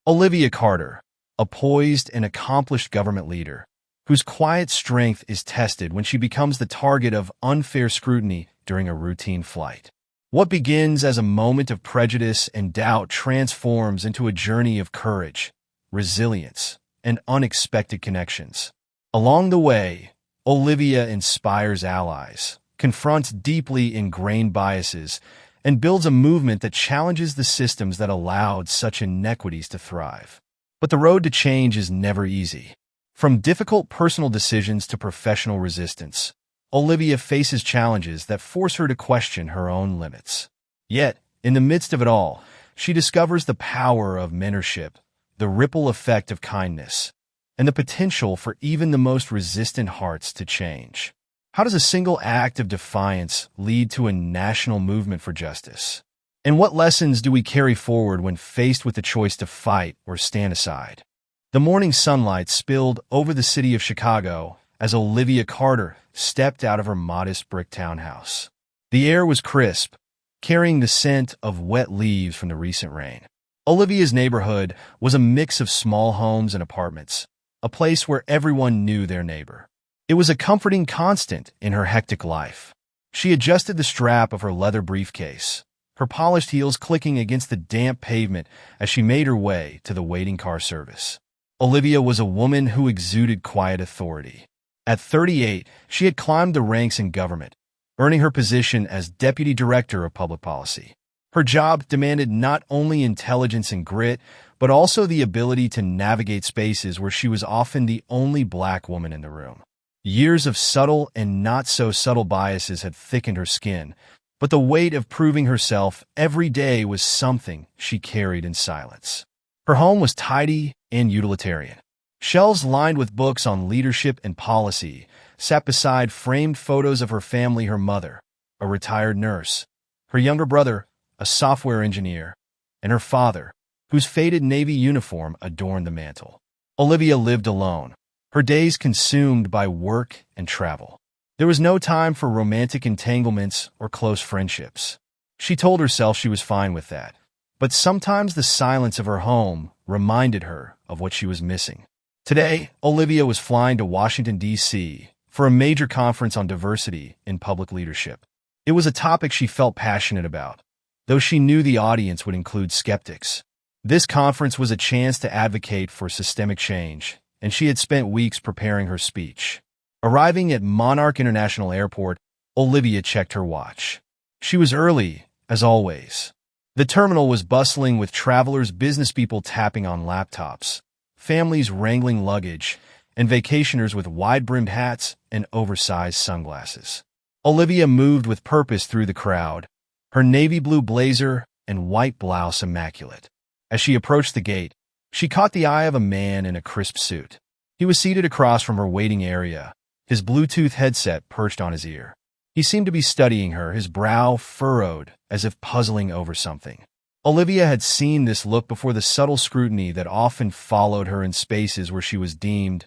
Olivia Carter, a poised and accomplished government leader, whose quiet strength is tested when she becomes the target of unfair scrutiny during a routine flight. What begins as a moment of prejudice and doubt transforms into a journey of courage, resilience, and unexpected connections. Along the way, Olivia inspires allies, confronts deeply ingrained biases, and builds a movement that challenges the systems that allowed such inequities to thrive. But the road to change is never easy. From difficult personal decisions to professional resistance, Olivia faces challenges that force her to question her own limits. Yet, in the midst of it all, she discovers the power of mentorship, the ripple effect of kindness, and the potential for even the most resistant hearts to change. How does a single act of defiance lead to a national movement for justice? And what lessons do we carry forward when faced with the choice to fight or stand aside? The morning sunlight spilled over the city of Chicago as Olivia Carter stepped out of her modest brick townhouse. The air was crisp, carrying the scent of wet leaves from the recent rain. Olivia's neighborhood was a mix of small homes and apartments, a place where everyone knew their neighbor. It was a comforting constant in her hectic life. She adjusted the strap of her leather briefcase, her polished heels clicking against the damp pavement as she made her way to the waiting car service. Olivia was a woman who exuded quiet authority. At 38, she had climbed the ranks in government, earning her position as Deputy Director of Public Policy. Her job demanded not only intelligence and grit, but also the ability to navigate spaces where she was often the only Black woman in the room. Years of subtle and not-so-subtle biases had thickened her skin, but the weight of proving herself every day was something she carried in silence. Her home was tidy and utilitarian. Shelves lined with books on leadership and policy sat beside framed photos of her family, her mother, a retired nurse, her younger brother, a software engineer, and her father, whose faded Navy uniform adorned the mantel. Olivia lived alone, her days consumed by work and travel. There was no time for romantic entanglements or close friendships. She told herself she was fine with that, but sometimes the silence of her home reminded her of what she was missing. Today, Olivia was flying to Washington, D.C. for a major conference on diversity in public leadership. It was a topic she felt passionate about, though she knew the audience would include skeptics. This conference was a chance to advocate for systemic change, and she had spent weeks preparing her speech. Arriving at Monarch International Airport, Olivia checked her watch. She was early, as always. The terminal was bustling with travelers, businesspeople tapping on laptops, families wrangling luggage, and vacationers with wide-brimmed hats and oversized sunglasses. Olivia moved with purpose through the crowd, her navy blue blazer and white blouse immaculate. As she approached the gate, she caught the eye of a man in a crisp suit. He was seated across from her waiting area, his Bluetooth headset perched on his ear. He seemed to be studying her, his brow furrowed as if puzzling over something. Olivia had seen this look before, the subtle scrutiny that often followed her in spaces where she was deemed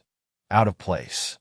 out of place.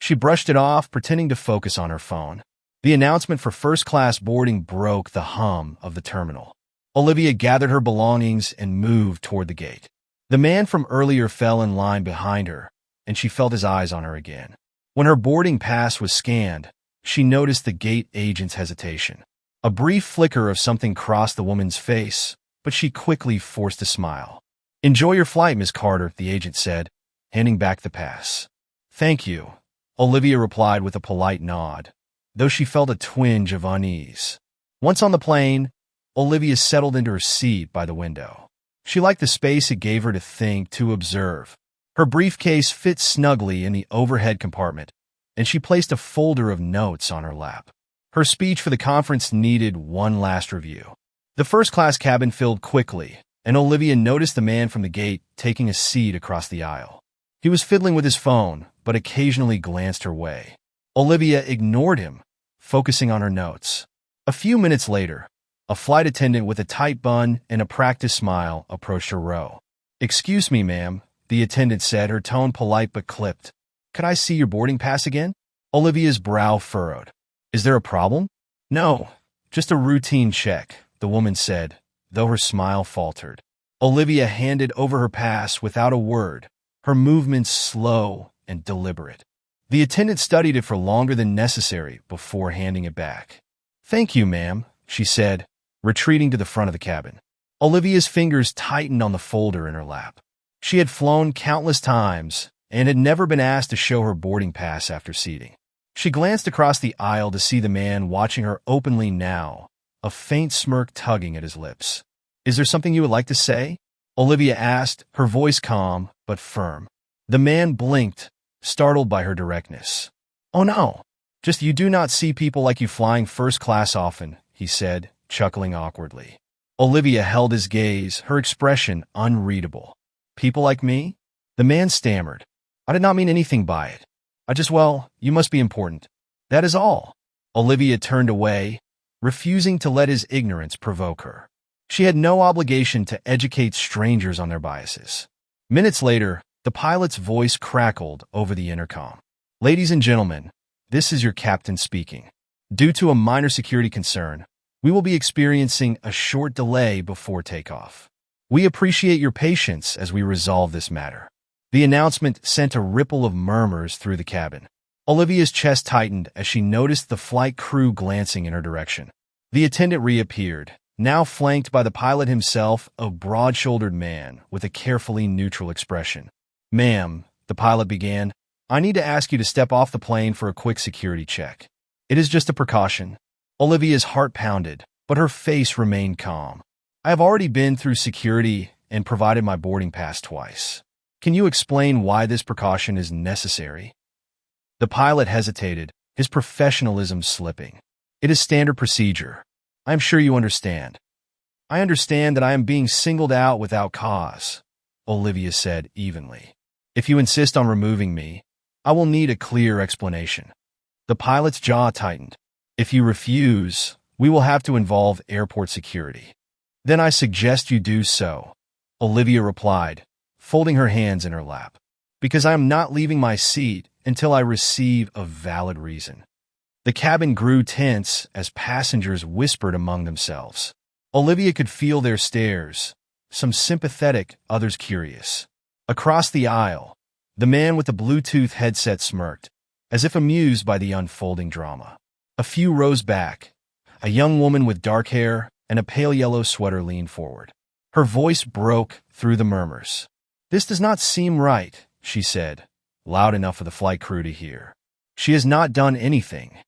She brushed it off, pretending to focus on her phone. The announcement for first-class boarding broke the hum of the terminal. Olivia gathered her belongings and moved toward the gate. The man from earlier fell in line behind her, and she felt his eyes on her again. When her boarding pass was scanned, she noticed the gate agent's hesitation. A brief flicker of something crossed the woman's face, but she quickly forced a smile. "Enjoy your flight, Miss Carter," the agent said, handing back the pass. "Thank you," Olivia replied with a polite nod, though she felt a twinge of unease. Once on the plane, Olivia settled into her seat by the window. She liked the space it gave her to think, to observe. Her briefcase fit snugly in the overhead compartment, and she placed a folder of notes on her lap. Her speech for the conference needed one last review. The first-class cabin filled quickly, and Olivia noticed the man from the gate taking a seat across the aisle. He was fiddling with his phone, but occasionally glanced her way. Olivia ignored him, focusing on her notes. A few minutes later, a flight attendant with a tight bun and a practiced smile approached her row. "Excuse me, ma'am," the attendant said, her tone polite but clipped. "Could I see your boarding pass again?" Olivia's brow furrowed. "Is there a problem?" "No, just a routine check," the woman said, though her smile faltered. Olivia handed over her pass without a word, her movements slow and deliberate. The attendant studied it for longer than necessary before handing it back. "Thank you, ma'am," she said, retreating to the front of the cabin. Olivia's fingers tightened on the folder in her lap. She had flown countless times and had never been asked to show her boarding pass after seating. She glanced across the aisle to see the man watching her openly now, a faint smirk tugging at his lips. "Is there something you would like to say?" Olivia asked, her voice calm but firm. The man blinked, startled by her directness. "Oh no, just you do not see people like you flying first class often," he said, chuckling awkwardly. Olivia held his gaze, her expression unreadable. "People like me?" The man stammered. "I did not mean anything by it. Well, you must be important. That is all." Olivia turned away, refusing to let his ignorance provoke her. She had no obligation to educate strangers on their biases. Minutes later, the pilot's voice crackled over the intercom. "Ladies and gentlemen, this is your captain speaking. Due to a minor security concern, we will be experiencing a short delay before takeoff. We appreciate your patience as we resolve this matter." The announcement sent a ripple of murmurs through the cabin. Olivia's chest tightened as she noticed the flight crew glancing in her direction. The attendant reappeared, now flanked by the pilot himself, a broad-shouldered man with a carefully neutral expression. "Ma'am," the pilot began, "I need to ask you to step off the plane for a quick security check. It is just a precaution." Olivia's heart pounded, but her face remained calm. "I have already been through security and provided my boarding pass twice. Can you explain why this precaution is necessary?" The pilot hesitated, his professionalism slipping. "It is standard procedure. I am sure you understand." "I understand that I am being singled out without cause," Olivia said evenly. "If you insist on removing me, I will need a clear explanation." The pilot's jaw tightened. "If you refuse, we will have to involve airport security." "Then I suggest you do so," Olivia replied, folding her hands in her lap. "Because I am not leaving my seat until I receive a valid reason." The cabin grew tense as passengers whispered among themselves. Olivia could feel their stares, some sympathetic, others curious. Across the aisle, the man with the Bluetooth headset smirked, as if amused by the unfolding drama. A few rows back, a young woman with dark hair and a pale yellow sweater leaned forward. Her voice broke through the murmurs. "This does not seem right," she said, loud enough for the flight crew to hear. "She has not done anything."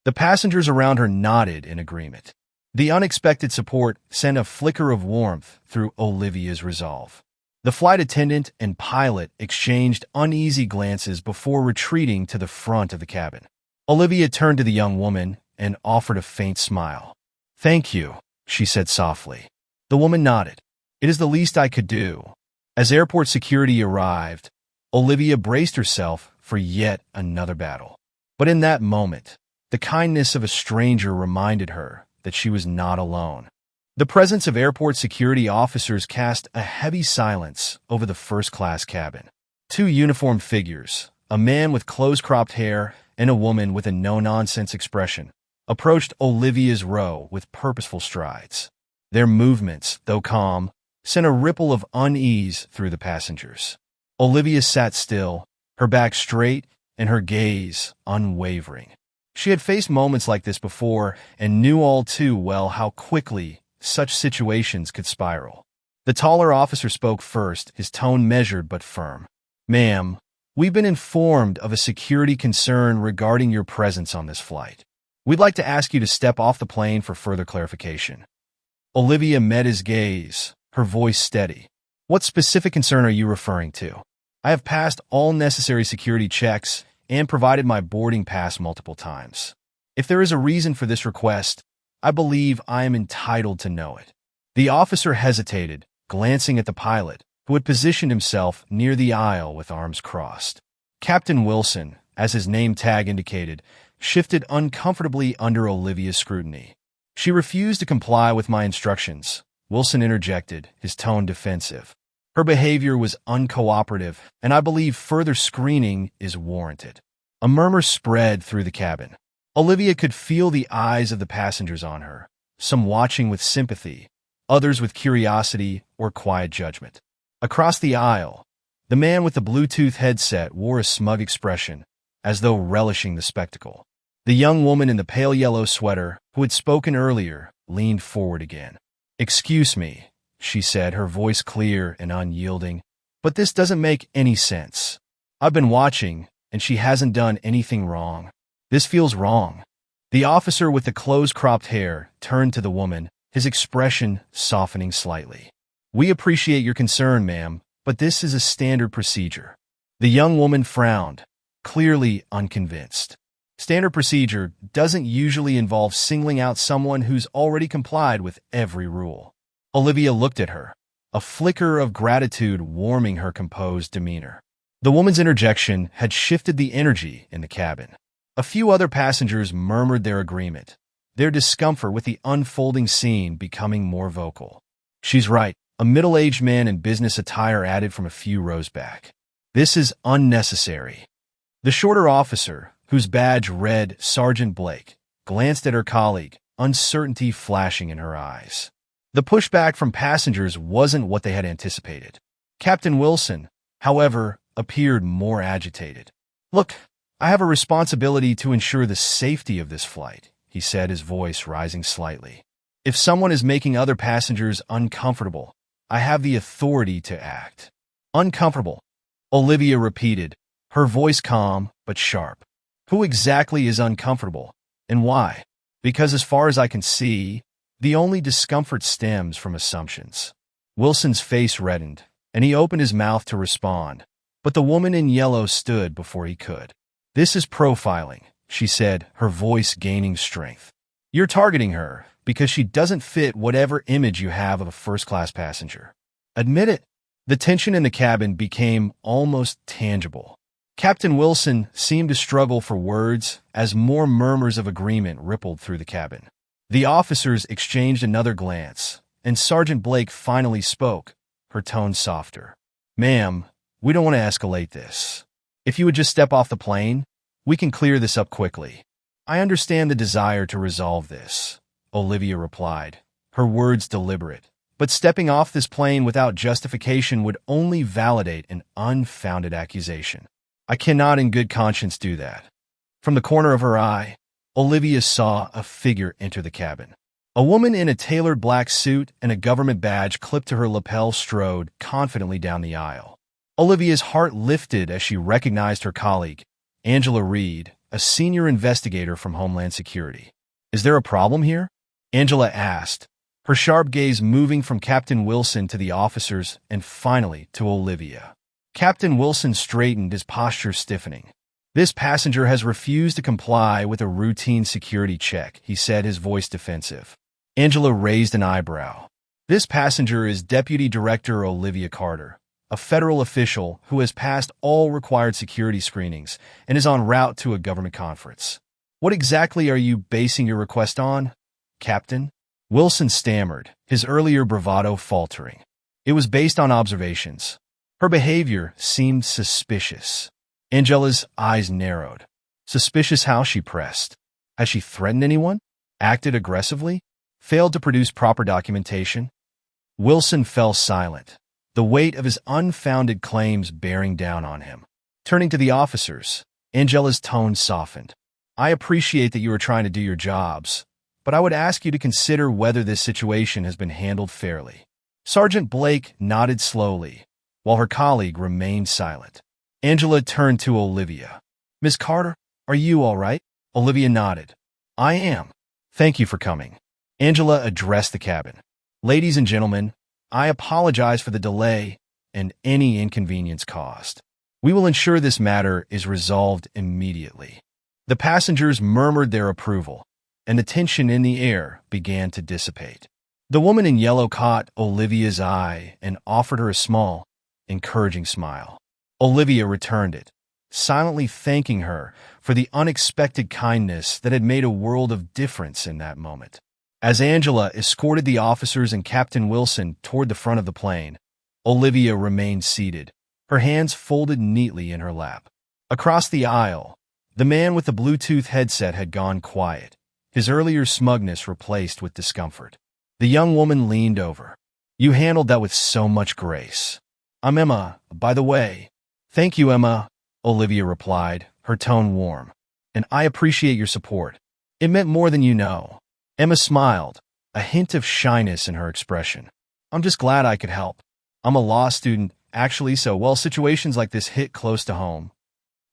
The passengers around her nodded in agreement. The unexpected support sent a flicker of warmth through Olivia's resolve. The flight attendant and pilot exchanged uneasy glances before retreating to the front of the cabin. Olivia turned to the young woman and offered a faint smile. "Thank you," she said softly. The woman nodded. "It is the least I could do." As airport security arrived, Olivia braced herself for yet another battle. But in that moment, the kindness of a stranger reminded her that she was not alone. The presence of airport security officers cast a heavy silence over the first-class cabin. Two uniformed figures, a man with close-cropped hair and a woman with a no-nonsense expression, approached Olivia's row with purposeful strides. Their movements, though calm, sent a ripple of unease through the passengers. Olivia sat still, her back straight and her gaze unwavering. She had faced moments like this before and knew all too well how quickly such situations could spiral. The taller officer spoke first, his tone measured but firm. "Ma'am, we've been informed of a security concern regarding your presence on this flight. We'd like to ask you to step off the plane for further clarification." Olivia met his gaze, her voice steady. "What specific concern are you referring to? I have passed all necessary security checks and provided my boarding pass multiple times. If there is a reason for this request, I believe I am entitled to know it." The officer hesitated, glancing at the pilot, who had positioned himself near the aisle with arms crossed. Captain Wilson, as his name tag indicated, shifted uncomfortably under Olivia's scrutiny. "She refused to comply with my instructions," Wilson interjected, his tone defensive. "Her behavior was uncooperative, and I believe further screening is warranted." A murmur spread through the cabin. Olivia could feel the eyes of the passengers on her, some watching with sympathy, others with curiosity or quiet judgment. Across the aisle, the man with the Bluetooth headset wore a smug expression, as though relishing the spectacle. The young woman in the pale yellow sweater, who had spoken earlier, leaned forward again. "Excuse me," she said, her voice clear and unyielding, "but this doesn't make any sense. I've been watching, and she hasn't done anything wrong. This feels wrong." The officer with the close-cropped hair turned to the woman, his expression softening slightly. "We appreciate your concern, ma'am, but this is a standard procedure." The young woman frowned, clearly unconvinced. Standard procedure doesn't usually involve singling out someone who's already complied with every rule. Olivia looked at her, a flicker of gratitude warming her composed demeanor. The woman's interjection had shifted the energy in the cabin. A few other passengers murmured their agreement, their discomfort with the unfolding scene becoming more vocal. "She's right," a middle-aged man in business attire added from a few rows back. "This is unnecessary." The shorter officer, whose badge read Sergeant Blake, glanced at her colleague, uncertainty flashing in her eyes. The pushback from passengers wasn't what they had anticipated. Captain Wilson, however, appeared more agitated. "Look, I have a responsibility to ensure the safety of this flight," he said, his voice rising slightly. "If someone is making other passengers uncomfortable, I have the authority to act." "Uncomfortable," Olivia repeated, her voice calm but sharp. "Who exactly is uncomfortable, and why?" "Because as far as I can see, the only discomfort stems from assumptions." Wilson's face reddened, and he opened his mouth to respond, but the woman in yellow stood before he could. "This is profiling," she said, her voice gaining strength. "You're targeting her because she doesn't fit whatever image you have of a first-class passenger. Admit it." The tension in the cabin became almost tangible. Captain Wilson seemed to struggle for words as more murmurs of agreement rippled through the cabin. The officers exchanged another glance, and Sergeant Blake finally spoke, her tone softer. "Ma'am, we don't want to escalate this. If you would just step off the plane, we can clear this up quickly." "I understand the desire to resolve this," Olivia replied, her words deliberate. "But stepping off this plane without justification would only validate an unfounded accusation. I cannot in good conscience do that." From the corner of her eye, Olivia saw a figure enter the cabin. A woman in a tailored black suit and a government badge clipped to her lapel strode confidently down the aisle. Olivia's heart lifted as she recognized her colleague, Angela Reed, a senior investigator from Homeland Security. "Is there a problem here?" Angela asked, her sharp gaze moving from Captain Wilson to the officers and finally to Olivia. Captain Wilson straightened, his posture stiffening. "This passenger has refused to comply with a routine security check," he said, his voice defensive. Angela raised an eyebrow. "This passenger is Deputy Director Olivia Carter, a federal official who has passed all required security screenings and is en route to a government conference." "What exactly are you basing your request on, Captain?" Wilson stammered, his earlier bravado faltering. "It was based on observations. Her behavior seemed suspicious." Angela's eyes narrowed. "Suspicious how?" she pressed. "Has she threatened anyone? Acted aggressively? Failed to produce proper documentation?" Wilson fell silent, the weight of his unfounded claims bearing down on him. Turning to the officers, Angela's tone softened. "I appreciate that you are trying to do your jobs, but I would ask you to consider whether this situation has been handled fairly." Sergeant Blake nodded slowly, while her colleague remained silent. Angela turned to Olivia. "Miss Carter, are you all right?" Olivia nodded. "I am. Thank you for coming." Angela addressed the cabin. "Ladies and gentlemen, I apologize for the delay and any inconvenience caused. We will ensure this matter is resolved immediately." The passengers murmured their approval, and the tension in the air began to dissipate. The woman in yellow caught Olivia's eye and offered her a small, encouraging smile. Olivia returned it, silently thanking her for the unexpected kindness that had made a world of difference in that moment. As Angela escorted the officers and Captain Wilson toward the front of the plane, Olivia remained seated, her hands folded neatly in her lap. Across the aisle, the man with the Bluetooth headset had gone quiet, his earlier smugness replaced with discomfort. The young woman leaned over. You handled that with so much grace. I'm Emma, by the way. Thank you, Emma, Olivia replied, her tone warm. And I appreciate your support. It meant more than you know. Emma smiled, a hint of shyness in her expression. I'm just glad I could help. I'm a law student, actually, so well, situations like this hit close to home.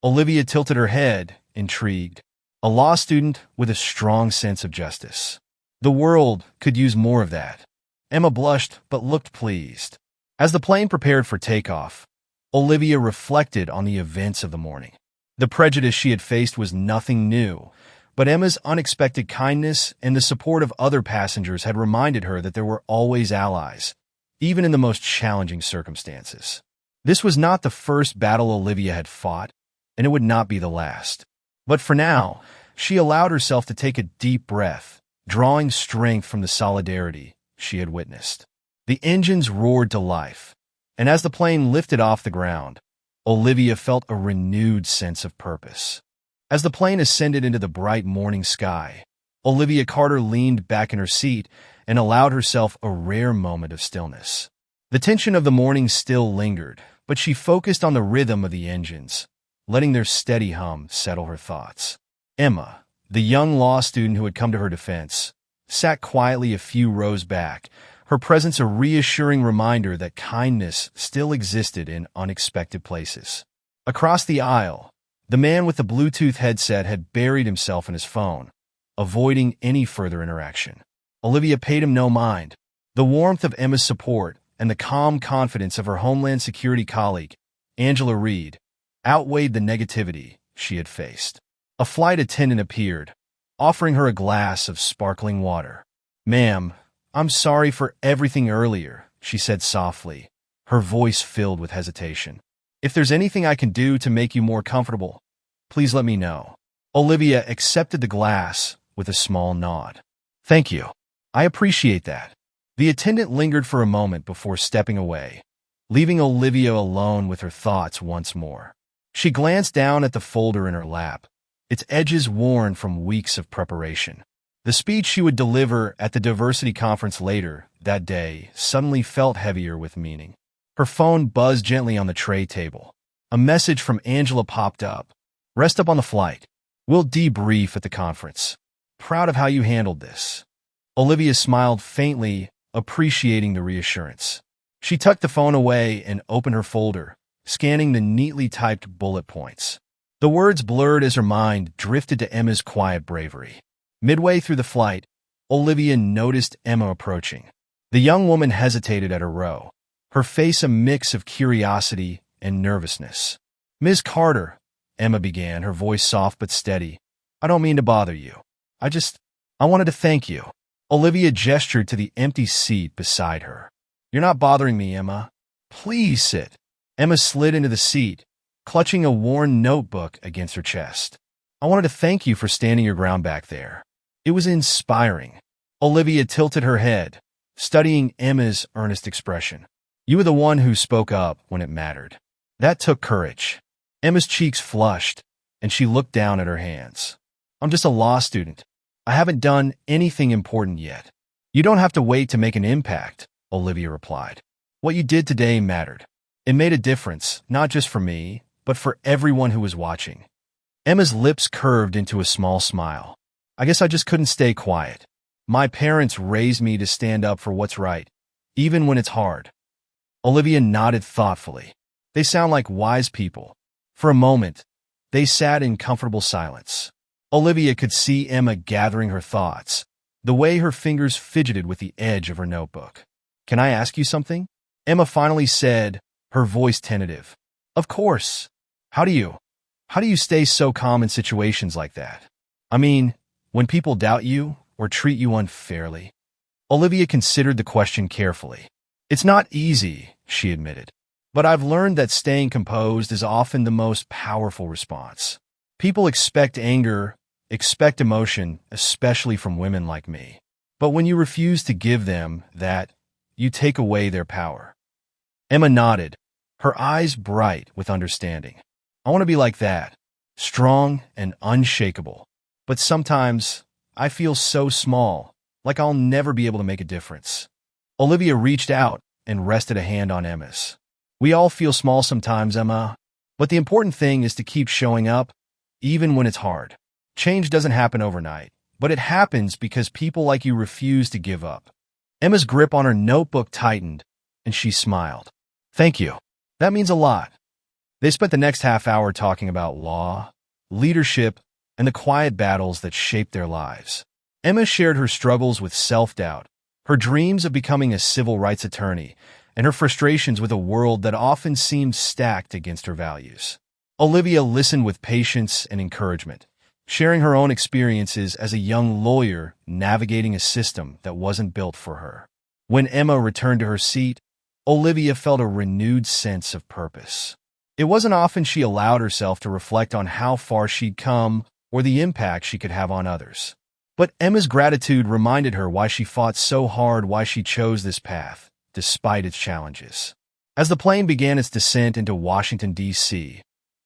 Olivia tilted her head, intrigued. A law student with a strong sense of justice. The world could use more of that. Emma blushed but looked pleased. As the plane prepared for takeoff, Olivia reflected on the events of the morning. The prejudice she had faced was nothing new, but Emma's unexpected kindness and the support of other passengers had reminded her that there were always allies, even in the most challenging circumstances. This was not the first battle Olivia had fought, and it would not be the last. But for now, she allowed herself to take a deep breath, drawing strength from the solidarity she had witnessed. The engines roared to life, and as the plane lifted off the ground, Olivia felt a renewed sense of purpose. As the plane ascended into the bright morning sky, Olivia Carter leaned back in her seat and allowed herself a rare moment of stillness. The tension of the morning still lingered, but she focused on the rhythm of the engines, letting their steady hum settle her thoughts. Emma, the young law student who had come to her defense, sat quietly a few rows back, her presence a reassuring reminder that kindness still existed in unexpected places. Across the aisle, the man with the Bluetooth headset had buried himself in his phone, avoiding any further interaction. Olivia paid him no mind. The warmth of Emma's support and the calm confidence of her Homeland Security colleague, Angela Reed, outweighed the negativity she had faced. A flight attendant appeared, offering her a glass of sparkling water. Ma'am, I'm sorry for everything earlier, she said softly, her voice filled with hesitation. If there's anything I can do to make you more comfortable, please let me know. Olivia accepted the glass with a small nod. Thank you. I appreciate that. The attendant lingered for a moment before stepping away, leaving Olivia alone with her thoughts once more. She glanced down at the folder in her lap, its edges worn from weeks of preparation. The speech she would deliver at the diversity conference later that day suddenly felt heavier with meaning. Her phone buzzed gently on the tray table. A message from Angela popped up. Rest up on the flight. We'll debrief at the conference. Proud of how you handled this. Olivia smiled faintly, appreciating the reassurance. She tucked the phone away and opened her folder, scanning the neatly typed bullet points. The words blurred as her mind drifted to Emma's quiet bravery. Midway through the flight, Olivia noticed Emma approaching. The young woman hesitated at her row, her face a mix of curiosity and nervousness. Ms. Carter, Emma began, her voice soft but steady. I don't mean to bother you. I wanted to thank you. Olivia gestured to the empty seat beside her. You're not bothering me, Emma. Please sit. Emma slid into the seat, clutching a worn notebook against her chest. I wanted to thank you for standing your ground back there. It was inspiring. Olivia tilted her head, studying Emma's earnest expression. You were the one who spoke up when it mattered. That took courage. Emma's cheeks flushed, and she looked down at her hands. I'm just a law student. I haven't done anything important yet. You don't have to wait to make an impact, Olivia replied. What you did today mattered. It made a difference, not just for me, but for everyone who was watching. Emma's lips curved into a small smile. I guess I just couldn't stay quiet. My parents raised me to stand up for what's right, even when it's hard. Olivia nodded thoughtfully. They sound like wise people. For a moment, they sat in comfortable silence. Olivia could see Emma gathering her thoughts, the way her fingers fidgeted with the edge of her notebook. Can I ask you something? Emma finally said, her voice tentative. Of course. How do you stay so calm in situations like that? I mean, when people doubt you or treat you unfairly? Olivia considered the question carefully. It's not easy, she admitted, but I've learned that staying composed is often the most powerful response. People expect anger, expect emotion, especially from women like me. But when you refuse to give them that, you take away their power. Emma nodded, her eyes bright with understanding. I want to be like that, strong and unshakable. But sometimes I feel so small, like I'll never be able to make a difference. Olivia reached out and rested a hand on Emma's. We all feel small sometimes, Emma, but the important thing is to keep showing up, even when it's hard. Change doesn't happen overnight, but it happens because people like you refuse to give up. Emma's grip on her notebook tightened, and she smiled. Thank you. That means a lot. They spent the next half hour talking about law, leadership, and the quiet battles that shaped their lives. Emma shared her struggles with self-doubt, her dreams of becoming a civil rights attorney, and her frustrations with a world that often seemed stacked against her values. Olivia listened with patience and encouragement, sharing her own experiences as a young lawyer navigating a system that wasn't built for her. When Emma returned to her seat, Olivia felt a renewed sense of purpose. It wasn't often she allowed herself to reflect on how far she'd come or the impact she could have on others. But Emma's gratitude reminded her why she fought so hard, why she chose this path, despite its challenges. As the plane began its descent into Washington, D.C.,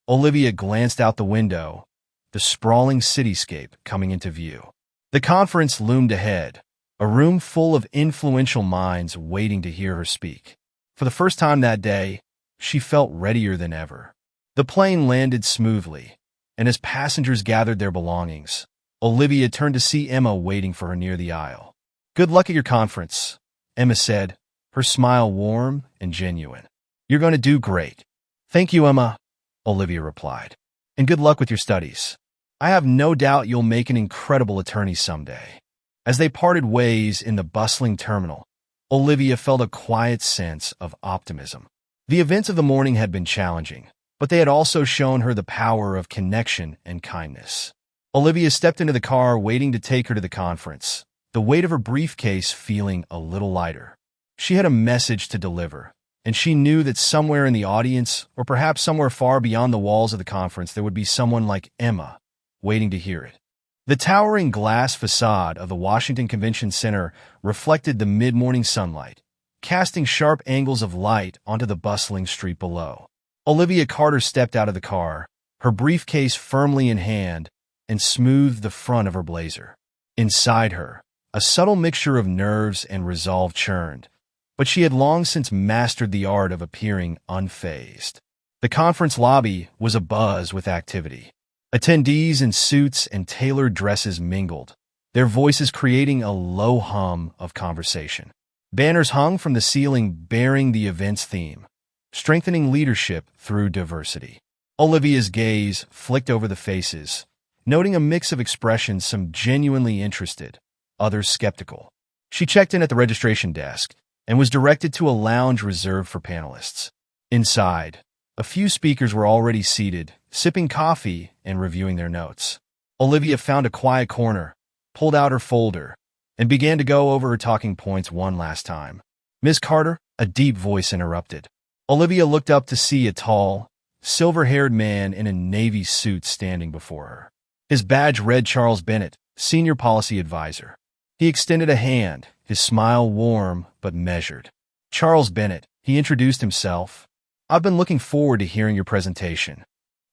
Olivia glanced out the window, the sprawling cityscape coming into view. The conference loomed ahead, a room full of influential minds waiting to hear her speak. For the first time that day, she felt readier than ever. The plane landed smoothly, and as passengers gathered their belongings, Olivia turned to see Emma waiting for her near the aisle. "Good luck at your conference," Emma said, her smile warm and genuine. "You're going to do great." "Thank you, Emma," Olivia replied. "And good luck with your studies. I have no doubt you'll make an incredible attorney someday." As they parted ways in the bustling terminal, Olivia felt a quiet sense of optimism. The events of the morning had been challenging, but they had also shown her the power of connection and kindness. Olivia stepped into the car waiting to take her to the conference, the weight of her briefcase feeling a little lighter. She had a message to deliver, and she knew that somewhere in the audience, or perhaps somewhere far beyond the walls of the conference, there would be someone like Emma waiting to hear it. The towering glass facade of the Washington Convention Center reflected the mid-morning sunlight, casting sharp angles of light onto the bustling street below. Olivia Carter stepped out of the car, her briefcase firmly in hand, and smoothed the front of her blazer. Inside her, a subtle mixture of nerves and resolve churned, but she had long since mastered the art of appearing unfazed. The conference lobby was abuzz with activity. Attendees in suits and tailored dresses mingled, their voices creating a low hum of conversation. Banners hung from the ceiling bearing the event's theme, strengthening leadership through diversity. Olivia's gaze flicked over the faces, noting a mix of expressions, some genuinely interested, others skeptical. She checked in at the registration desk and was directed to a lounge reserved for panelists. Inside, a few speakers were already seated, sipping coffee and reviewing their notes. Olivia found a quiet corner, pulled out her folder, and began to go over her talking points one last time. "Miss Carter," a deep voice interrupted. Olivia looked up to see a tall, silver-haired man in a navy suit standing before her. His badge read Charles Bennett, Senior Policy Advisor. He extended a hand, his smile warm but measured. "Charles Bennett," he introduced himself. "I've been looking forward to hearing your presentation."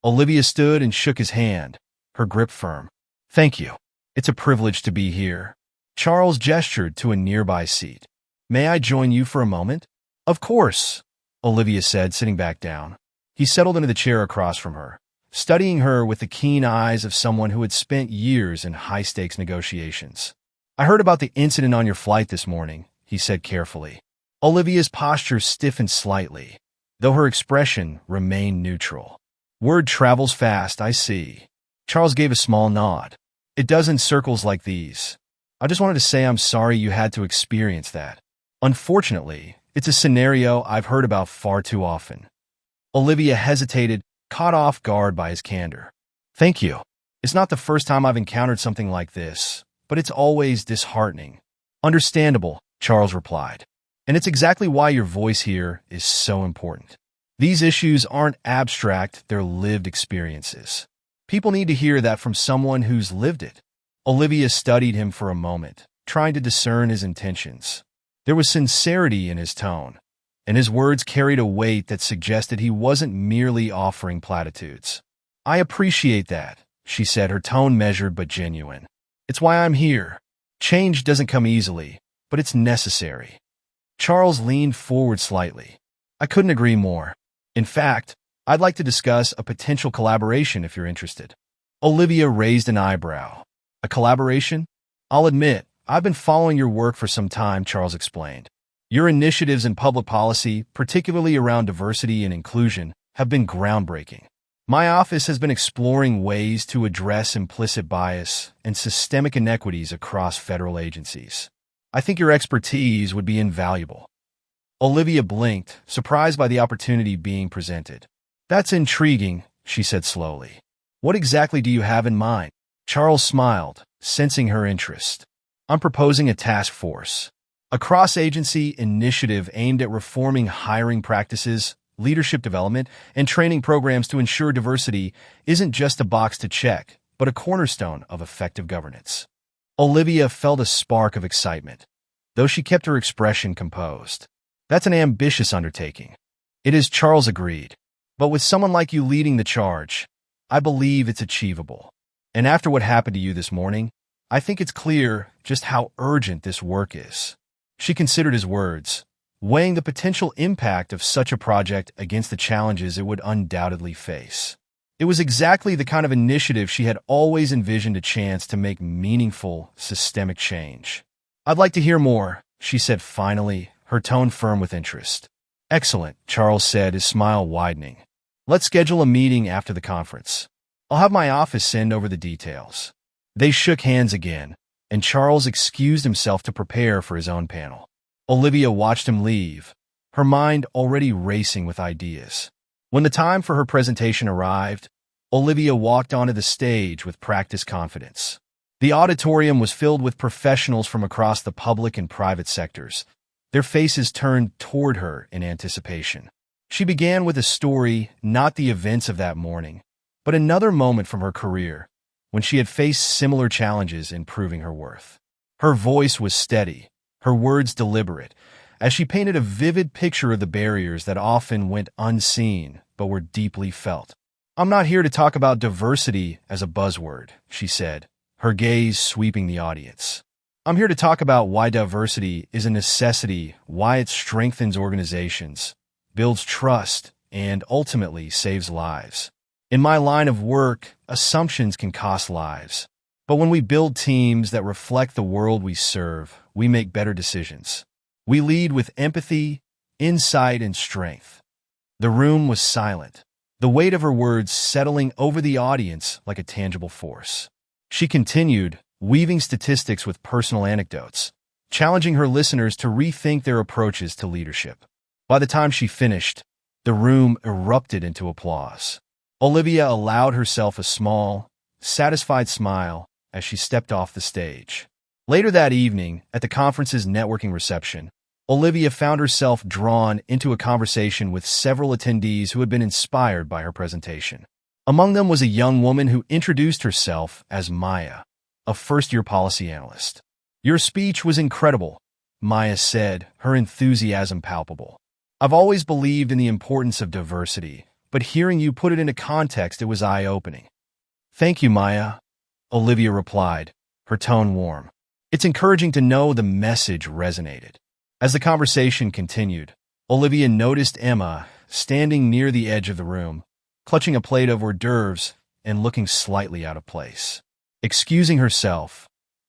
Olivia stood and shook his hand, her grip firm. "Thank you. It's a privilege to be here." Charles gestured to a nearby seat. "May I join you for a moment?" "Of course," Olivia said, sitting back down. He settled into the chair across from her, studying her with the keen eyes of someone who had spent years in high-stakes negotiations. "I heard about the incident on your flight this morning," he said carefully. Olivia's posture stiffened slightly, though her expression remained neutral. "Word travels fast, I see." Charles gave a small nod. "It does in circles like these. I just wanted to say I'm sorry you had to experience that. Unfortunately, it's a scenario I've heard about far too often." Olivia hesitated, caught off guard by his candor. "Thank you. It's not the first time I've encountered something like this, but it's always disheartening." "Understandable," Charles replied. "And it's exactly why your voice here is so important. These issues aren't abstract, they're lived experiences. People need to hear that from someone who's lived it." Olivia studied him for a moment, trying to discern his intentions. There was sincerity in his tone, and his words carried a weight that suggested he wasn't merely offering platitudes. "I appreciate that," she said, her tone measured but genuine. "It's why I'm here." Change doesn't come easily, but it's necessary. Charles leaned forward slightly. I couldn't agree more. In fact, I'd like to discuss a potential collaboration if you're interested. Olivia raised an eyebrow. A collaboration? I'll admit, I've been following your work for some time, Charles explained. Your initiatives in public policy, particularly around diversity and inclusion, have been groundbreaking. My office has been exploring ways to address implicit bias and systemic inequities across federal agencies. I think your expertise would be invaluable. Olivia blinked, surprised by the opportunity being presented. That's intriguing, she said slowly. What exactly do you have in mind? Charles smiled, sensing her interest. I'm proposing a task force, a cross-agency initiative aimed at reforming hiring practices, leadership development, and training programs to ensure diversity isn't just a box to check, but a cornerstone of effective governance. Olivia felt a spark of excitement, though she kept her expression composed. That's an ambitious undertaking. It is, Charles agreed. But with someone like you leading the charge, I believe it's achievable. And after what happened to you this morning, I think it's clear just how urgent this work is. She considered his words, weighing the potential impact of such a project against the challenges it would undoubtedly face. It was exactly the kind of initiative she had always envisioned, a chance to make meaningful, systemic change. I'd like to hear more, she said finally, her tone firm with interest. Excellent, Charles said, his smile widening. Let's schedule a meeting after the conference. I'll have my office send over the details. They shook hands again, and Charles excused himself to prepare for his own panel. Olivia watched him leave, her mind already racing with ideas. When the time for her presentation arrived, Olivia walked onto the stage with practiced confidence. The auditorium was filled with professionals from across the public and private sectors, their faces turned toward her in anticipation. She began with a story, not the events of that morning, but another moment from her career, when she had faced similar challenges in proving her worth. Her voice was steady, her words deliberate, as she painted a vivid picture of the barriers that often went unseen but were deeply felt. I'm not here to talk about diversity as a buzzword, she said, her gaze sweeping the audience. I'm here to talk about why diversity is a necessity, why it strengthens organizations, builds trust, and ultimately saves lives. In my line of work, assumptions can cost lives. But when we build teams that reflect the world we serve, we make better decisions. We lead with empathy, insight, and strength. The room was silent, the weight of her words settling over the audience like a tangible force. She continued, weaving statistics with personal anecdotes, challenging her listeners to rethink their approaches to leadership. By the time she finished, the room erupted into applause. Olivia allowed herself a small, satisfied smile as she stepped off the stage. Later that evening, at the conference's networking reception, Olivia found herself drawn into a conversation with several attendees who had been inspired by her presentation. Among them was a young woman who introduced herself as Maya, a first-year policy analyst. Your speech was incredible, Maya said, her enthusiasm palpable. I've always believed in the importance of diversity, but hearing you put it into context, it was eye-opening. Thank you, Maya, Olivia replied, her tone warm. It's encouraging to know the message resonated. As the conversation continued, Olivia noticed Emma standing near the edge of the room, clutching a plate of hors d'oeuvres and looking slightly out of place. Excusing herself,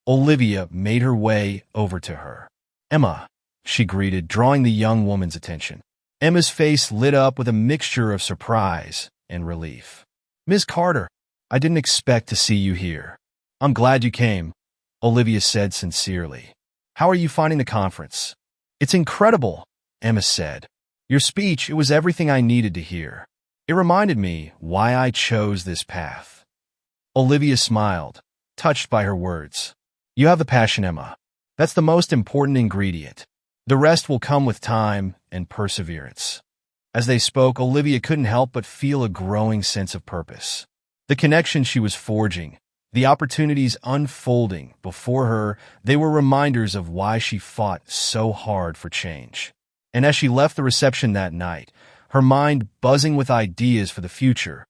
Olivia made her way over to her. Emma, she greeted, drawing the young woman's attention. Emma's face lit up with a mixture of surprise and relief. Ms. Carter, I didn't expect to see you here. I'm glad you came, Olivia said sincerely. How are you finding the conference? It's incredible, Emma said. Your speech, it was everything I needed to hear. It reminded me why I chose this path. Olivia smiled, touched by her words. You have the passion, Emma. That's the most important ingredient. The rest will come with time and perseverance. As they spoke, Olivia couldn't help but feel a growing sense of purpose. The connection she was forging, the opportunities unfolding before her, they were reminders of why she fought so hard for change. And as she left the reception that night, her mind buzzing with ideas for the future,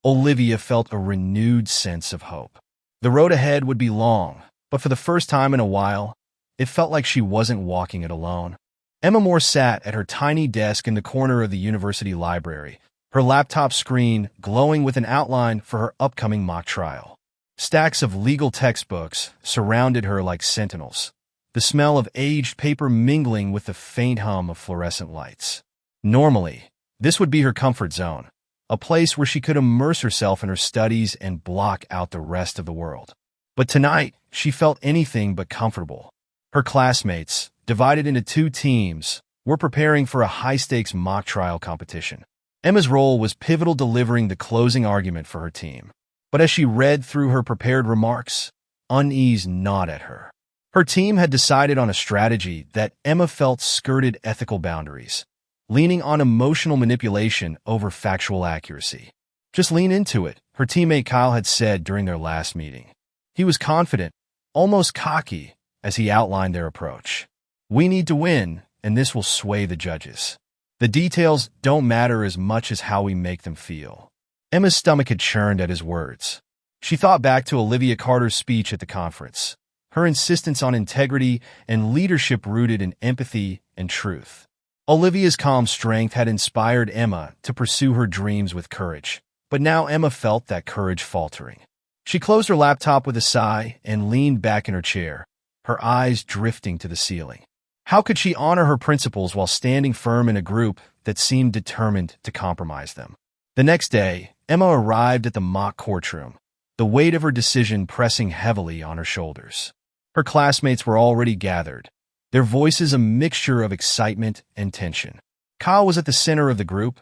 Olivia felt a renewed sense of hope. The road ahead would be long, But for the first time in a while, it felt like she wasn't walking it alone. Emma Moore sat at her tiny desk in the corner of the university library, her laptop screen glowing with an outline for her upcoming mock trial. Stacks of legal textbooks surrounded her like sentinels, the smell of aged paper mingling with the faint hum of fluorescent lights. Normally, this would be her comfort zone, a place where she could immerse herself in her studies and block out the rest of the world. But tonight, she felt anything but comfortable. Her classmates, divided into two teams, were preparing for a high-stakes mock trial competition. Emma's role was pivotal, delivering the closing argument for her team. But as she read through her prepared remarks, unease gnawed at her. Her team had decided on a strategy that Emma felt skirted ethical boundaries, leaning on emotional manipulation over factual accuracy. "Just lean into it," her teammate Kyle had said during their last meeting. He was confident, almost cocky, as he outlined their approach. "We need to win, and this will sway the judges. The details don't matter as much as how we make them feel." Emma's stomach had churned at his words. She thought back to Olivia Carter's speech at the conference, her insistence on integrity and leadership rooted in empathy and truth. Olivia's calm strength had inspired Emma to pursue her dreams with courage, but now Emma felt that courage faltering. She closed her laptop with a sigh and leaned back in her chair, her eyes drifting to the ceiling. How could she honor her principles while standing firm in a group that seemed determined to compromise them? The next day, Emma arrived at the mock courtroom, the weight of her decision pressing heavily on her shoulders. Her classmates were already gathered, their voices a mixture of excitement and tension. Kyle was at the center of the group,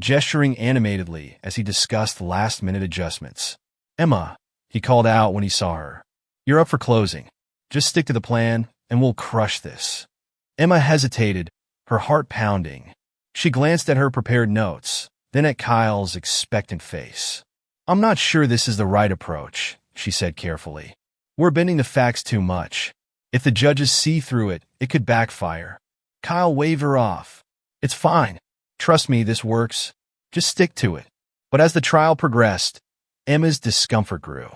gesturing animatedly as he discussed last-minute adjustments. "Emma," he called out when he saw her, "you're up for closing. Just stick to the plan, and we'll crush this." Emma hesitated, her heart pounding. She glanced at her prepared notes, then at Kyle's expectant face. "I'm not sure this is the right approach," she said carefully. "We're bending the facts too much. If the judges see through it, it could backfire." Kyle waved her off. "It's fine. Trust me, this works. Just stick to it." But as the trial progressed, Emma's discomfort grew.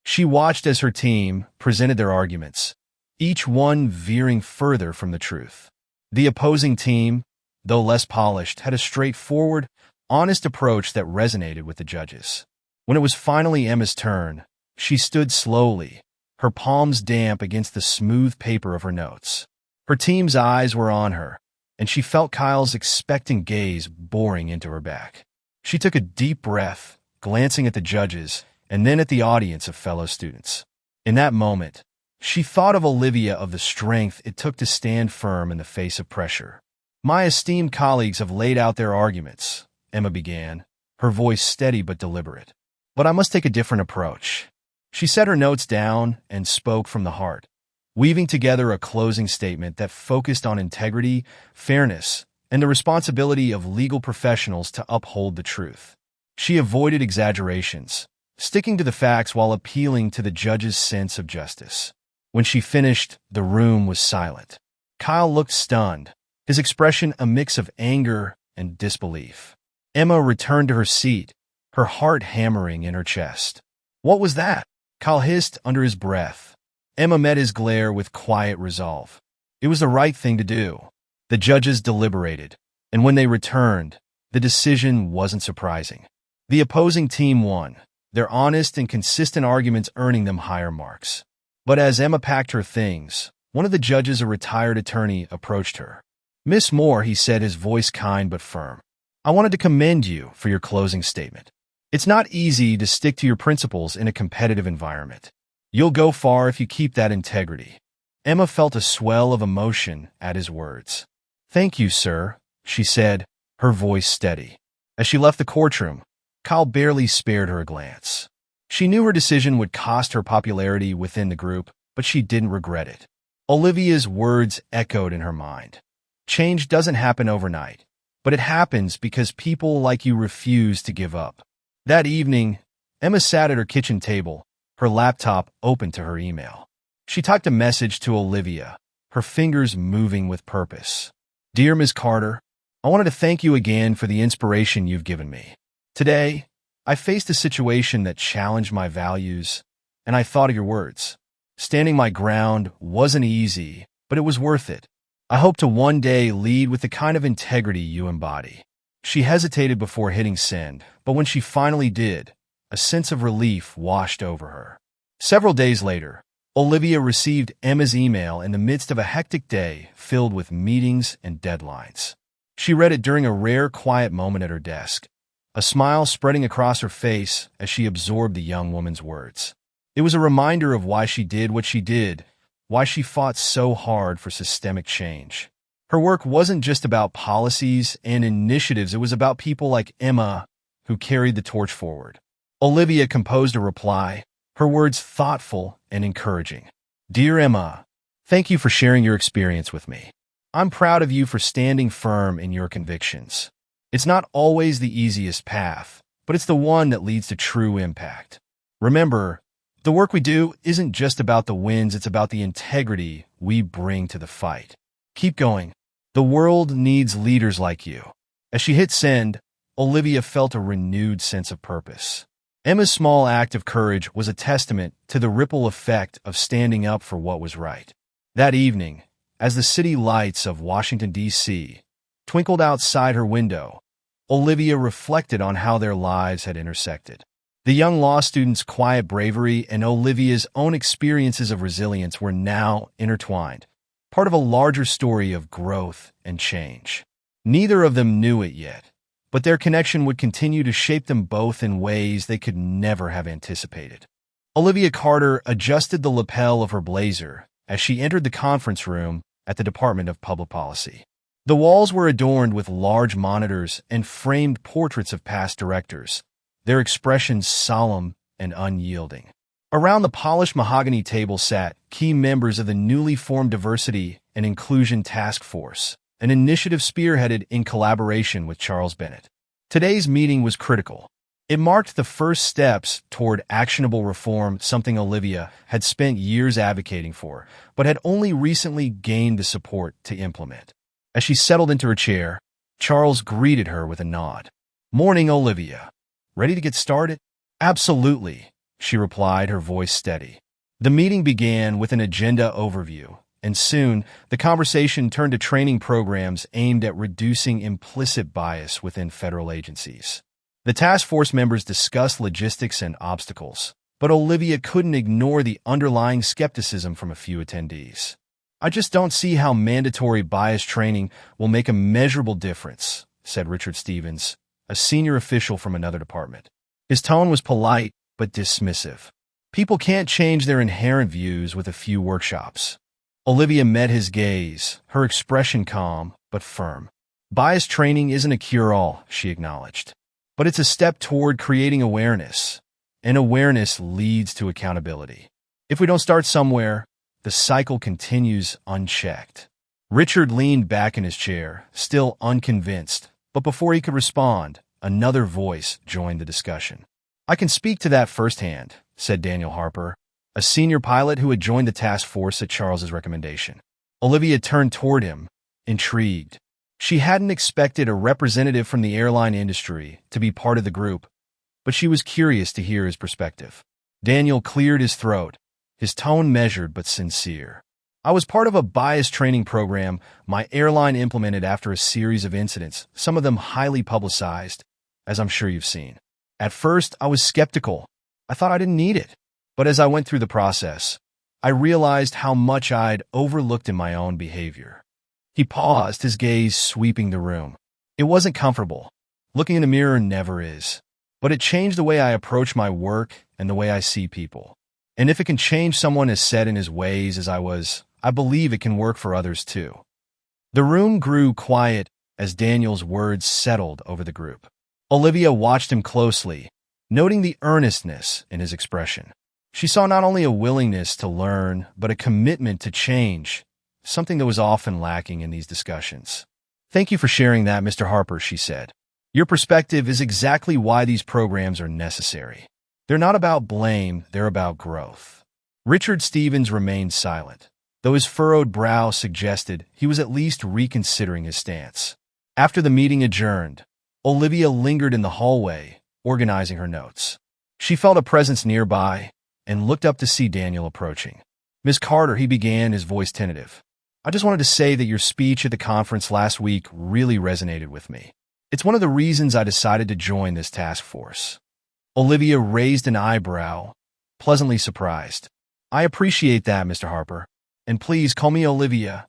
She watched as her team presented their arguments, each one veering further from the truth. The opposing team, though less polished, had a straightforward, honest approach that resonated with the judges. When it was finally Emma's turn, she stood slowly, her palms damp against the smooth paper of her notes. Her team's eyes were on her, and she felt Kyle's expectant gaze boring into her back. She took a deep breath, glancing at the judges and then at the audience of fellow students. In that moment, she thought of Olivia, of the strength it took to stand firm in the face of pressure. "My esteemed colleagues have laid out their arguments," Emma began, her voice steady but deliberate. "But I must take a different approach." She set her notes down and spoke from the heart, weaving together a closing statement that focused on integrity, fairness, and the responsibility of legal professionals to uphold the truth. She avoided exaggerations, sticking to the facts while appealing to the judge's sense of justice. When she finished, the room was silent. Kyle looked stunned, his expression a mix of anger and disbelief. Emma returned to her seat, her heart hammering in her chest. "What was that?" Kyle hissed under his breath. Emma met his glare with quiet resolve. It was the right thing to do. The judges deliberated, and when they returned, the decision wasn't surprising. The opposing team won, their honest and consistent arguments earning them higher marks. But as Emma packed her things, one of the judges, a retired attorney, approached her. "Miss Moore," he said, his voice kind but firm, "I wanted to commend you for your closing statement. It's not easy to stick to your principles in a competitive environment. You'll go far if you keep that integrity." Emma felt a swell of emotion at his words. "Thank you, sir," she said, her voice steady. As she left the courtroom, Kyle barely spared her a glance. She knew her decision would cost her popularity within the group, but she didn't regret it. Olivia's words echoed in her mind. Change doesn't happen overnight, but it happens because people like you refuse to give up. That evening, Emma sat at her kitchen table, her laptop open to her email. She typed a message to Olivia, her fingers moving with purpose. "Dear Ms. Carter, I wanted to thank you again for the inspiration you've given me. Today, I faced a situation that challenged my values, and I thought of your words. Standing my ground wasn't easy, but it was worth it. I hope to one day lead with the kind of integrity you embody." She hesitated before hitting send, but when she finally did, a sense of relief washed over her. Several days later, Olivia received Emma's email in the midst of a hectic day filled with meetings and deadlines. She read it during a rare quiet moment at her desk, a smile spreading across her face as she absorbed the young woman's words. It was a reminder of why she did what she did, why she fought so hard for systemic change. Her work wasn't just about policies and initiatives, it was about people like Emma who carried the torch forward. Olivia composed a reply, her words thoughtful and encouraging. "Dear Emma, thank you for sharing your experience with me. I'm proud of you for standing firm in your convictions. It's not always the easiest path, but it's the one that leads to true impact. Remember, the work we do isn't just about the wins, it's about the integrity we bring to the fight. Keep going. The world needs leaders like you." As she hit send, Olivia felt a renewed sense of purpose. Emma's small act of courage was a testament to the ripple effect of standing up for what was right. That evening, as the city lights of Washington, D.C. twinkled outside her window, Olivia reflected on how their lives had intersected. The young law student's quiet bravery and Olivia's own experiences of resilience were now intertwined, part of a larger story of growth and change. Neither of them knew it yet, but their connection would continue to shape them both in ways they could never have anticipated. Olivia Carter adjusted the lapel of her blazer as she entered the conference room at the Department of Public Policy. The walls were adorned with large monitors and framed portraits of past directors, their expressions solemn and unyielding. Around the polished mahogany table sat key members of the newly formed Diversity and Inclusion Task Force, an initiative spearheaded in collaboration with Charles Bennett. Today's meeting was critical. It marked the first steps toward actionable reform, something Olivia had spent years advocating for, but had only recently gained the support to implement. As she settled into her chair, Charles greeted her with a nod. "Morning, Olivia. Ready to get started?" "Absolutely," she replied, her voice steady. The meeting began with an agenda overview, and soon the conversation turned to training programs aimed at reducing implicit bias within federal agencies. The task force members discussed logistics and obstacles, but Olivia couldn't ignore the underlying skepticism from a few attendees. "I just don't see how mandatory bias training will make a measurable difference," said Richard Stevens, a senior official from another department. His tone was polite but dismissive. "People can't change their inherent views with a few workshops." Olivia met his gaze, her expression calm but firm. "Bias training isn't a cure-all," she acknowledged, "but it's a step toward creating awareness, and awareness leads to accountability. If we don't start somewhere, the cycle continues unchecked." Richard leaned back in his chair, still unconvinced, but before he could respond, another voice joined the discussion. "I can speak to that firsthand," said Daniel Harper, a senior pilot who had joined the task force at Charles's recommendation. Olivia turned toward him, intrigued. She hadn't expected a representative from the airline industry to be part of the group, but she was curious to hear his perspective. Daniel cleared his throat, his tone measured but sincere. "I was part of a bias training program my airline implemented after a series of incidents, some of them highly publicized, as I'm sure you've seen. At first, I was skeptical. I thought I didn't need it. But as I went through the process, I realized how much I'd overlooked in my own behavior." He paused, his gaze sweeping the room. "It wasn't comfortable. Looking in the mirror never is. But it changed the way I approach my work and the way I see people. And if it can change someone as set in his ways as I was, I believe it can work for others too." The room grew quiet as Daniel's words settled over the group. Olivia watched him closely, noting the earnestness in his expression. She saw not only a willingness to learn, but a commitment to change, something that was often lacking in these discussions. "Thank you for sharing that, Mr. Harper," she said. "Your perspective is exactly why these programs are necessary. They're not about blame, they're about growth." Richard Stevens remained silent, though his furrowed brow suggested he was at least reconsidering his stance. After the meeting adjourned, Olivia lingered in the hallway, organizing her notes. She felt a presence nearby and looked up to see Daniel approaching. Miss Carter, he began, his voice tentative. I just wanted to say that your speech at the conference last week really resonated with me. It's one of the reasons I decided to join this task force. Olivia raised an eyebrow, pleasantly surprised. I appreciate that, Mr. Harper. And please call me Olivia.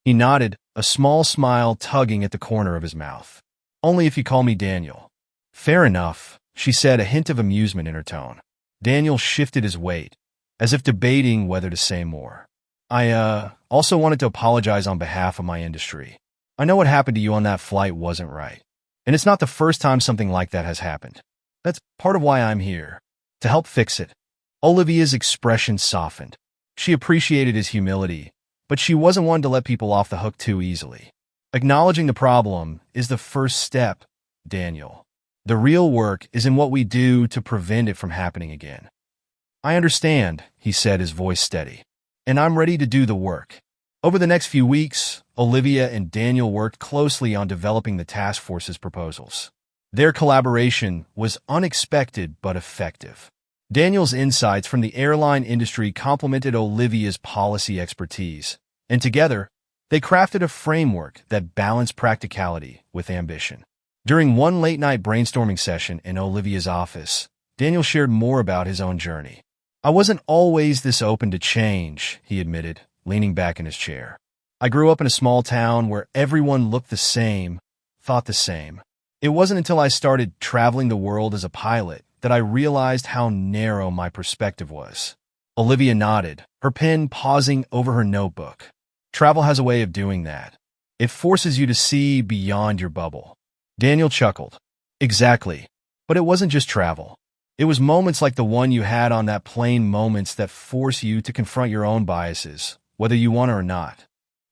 He nodded, a small smile tugging at the corner of his mouth. Only if you call me Daniel. Fair enough, she said, a hint of amusement in her tone. Daniel shifted his weight, as if debating whether to say more. I also wanted to apologize on behalf of my industry. I know what happened to you on that flight wasn't right. And it's not the first time something like that has happened. That's part of why I'm here, to help fix it. Olivia's expression softened. She appreciated his humility, but she wasn't one to let people off the hook too easily. Acknowledging the problem is the first step, Daniel. The real work is in what we do to prevent it from happening again. I understand, he said, his voice steady. And I'm ready to do the work. Over the next few weeks, Olivia and Daniel worked closely on developing the task force's proposals. Their collaboration was unexpected but effective. Daniel's insights from the airline industry complemented Olivia's policy expertise, and together, they crafted a framework that balanced practicality with ambition. During one late-night brainstorming session in Olivia's office, Daniel shared more about his own journey. I wasn't always this open to change, he admitted, leaning back in his chair. I grew up in a small town where everyone looked the same, thought the same. It wasn't until I started traveling the world as a pilot that I realized how narrow my perspective was. Olivia nodded, her pen pausing over her notebook. Travel has a way of doing that. It forces you to see beyond your bubble. Daniel chuckled. Exactly. But it wasn't just travel. It was moments like the one you had on that plane, moments that force you to confront your own biases, whether you want to or not.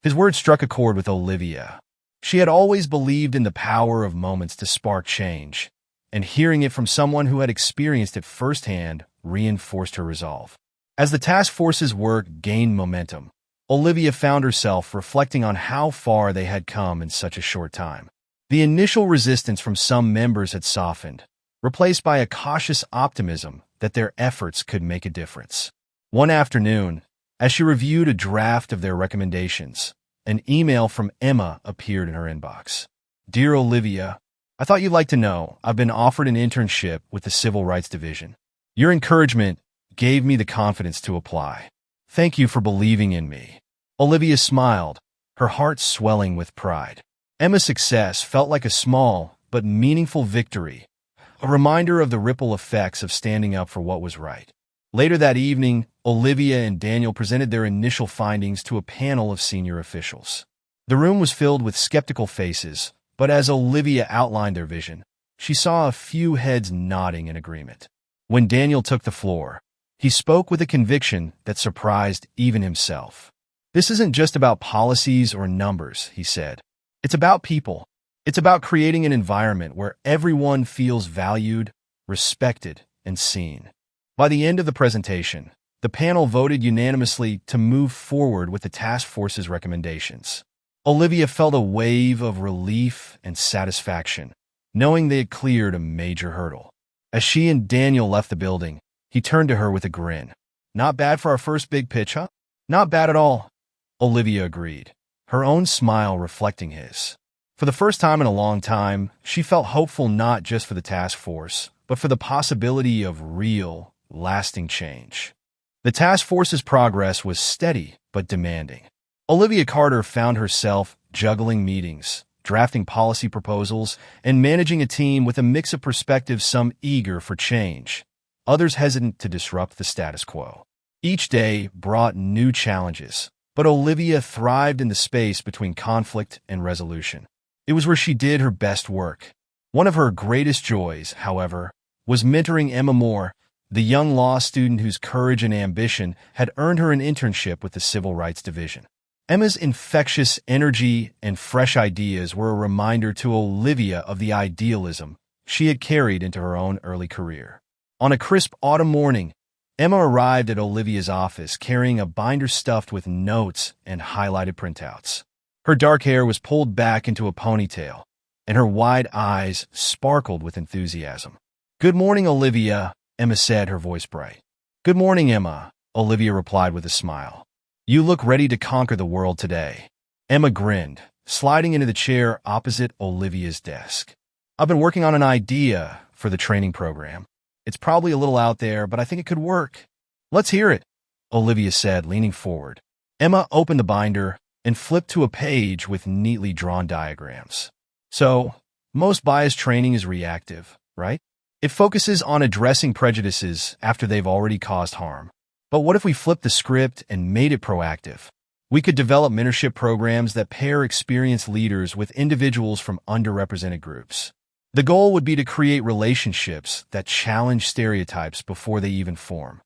His words struck a chord with Olivia. She had always believed in the power of moments to spark change, and hearing it from someone who had experienced it firsthand reinforced her resolve. As the task force's work gained momentum, Olivia found herself reflecting on how far they had come in such a short time. The initial resistance from some members had softened, replaced by a cautious optimism that their efforts could make a difference. One afternoon, as she reviewed a draft of their recommendations, an email from Emma appeared in her inbox. Dear Olivia, I thought you'd like to know I've been offered an internship with the Civil Rights Division. Your encouragement gave me the confidence to apply. Thank you for believing in me. Olivia smiled, her heart swelling with pride. Emma's success felt like a small but meaningful victory, a reminder of the ripple effects of standing up for what was right. Later that evening, Olivia and Daniel presented their initial findings to a panel of senior officials. The room was filled with skeptical faces, but as Olivia outlined their vision, she saw a few heads nodding in agreement. When Daniel took the floor, he spoke with a conviction that surprised even himself. This isn't just about policies or numbers, he said. It's about people. It's about creating an environment where everyone feels valued, respected, and seen. By the end of the presentation, the panel voted unanimously to move forward with the task force's recommendations. Olivia felt a wave of relief and satisfaction, knowing they had cleared a major hurdle. As she and Daniel left the building, he turned to her with a grin. Not bad for our first big pitch, huh? Not bad at all, Olivia agreed, her own smile reflecting his. For the first time in a long time, she felt hopeful not just for the task force, but for the possibility of real, lasting change. The task force's progress was steady but demanding. Olivia Carter found herself juggling meetings, drafting policy proposals, and managing a team with a mix of perspectives, some eager for change, others hesitant to disrupt the status quo. Each day brought new challenges, but Olivia thrived in the space between conflict and resolution. It was where she did her best work. One of her greatest joys, however, was mentoring Emma Moore, the young law student whose courage and ambition had earned her an internship with the Civil Rights Division. Emma's infectious energy and fresh ideas were a reminder to Olivia of the idealism she had carried into her own early career. On a crisp autumn morning, Emma arrived at Olivia's office carrying a binder stuffed with notes and highlighted printouts. Her dark hair was pulled back into a ponytail, and her wide eyes sparkled with enthusiasm. Good morning, Olivia, Emma said, her voice bright. Good morning, Emma, Olivia replied with a smile. You look ready to conquer the world today. Emma grinned, sliding into the chair opposite Olivia's desk. I've been working on an idea for the training program. It's probably a little out there, but I think it could work. Let's hear it, Olivia said, leaning forward. Emma opened the binder and flipped to a page with neatly drawn diagrams. So, most bias training is reactive, right? It focuses on addressing prejudices after they've already caused harm. But what if we flipped the script and made it proactive? We could develop mentorship programs that pair experienced leaders with individuals from underrepresented groups. The goal would be to create relationships that challenge stereotypes before they even form.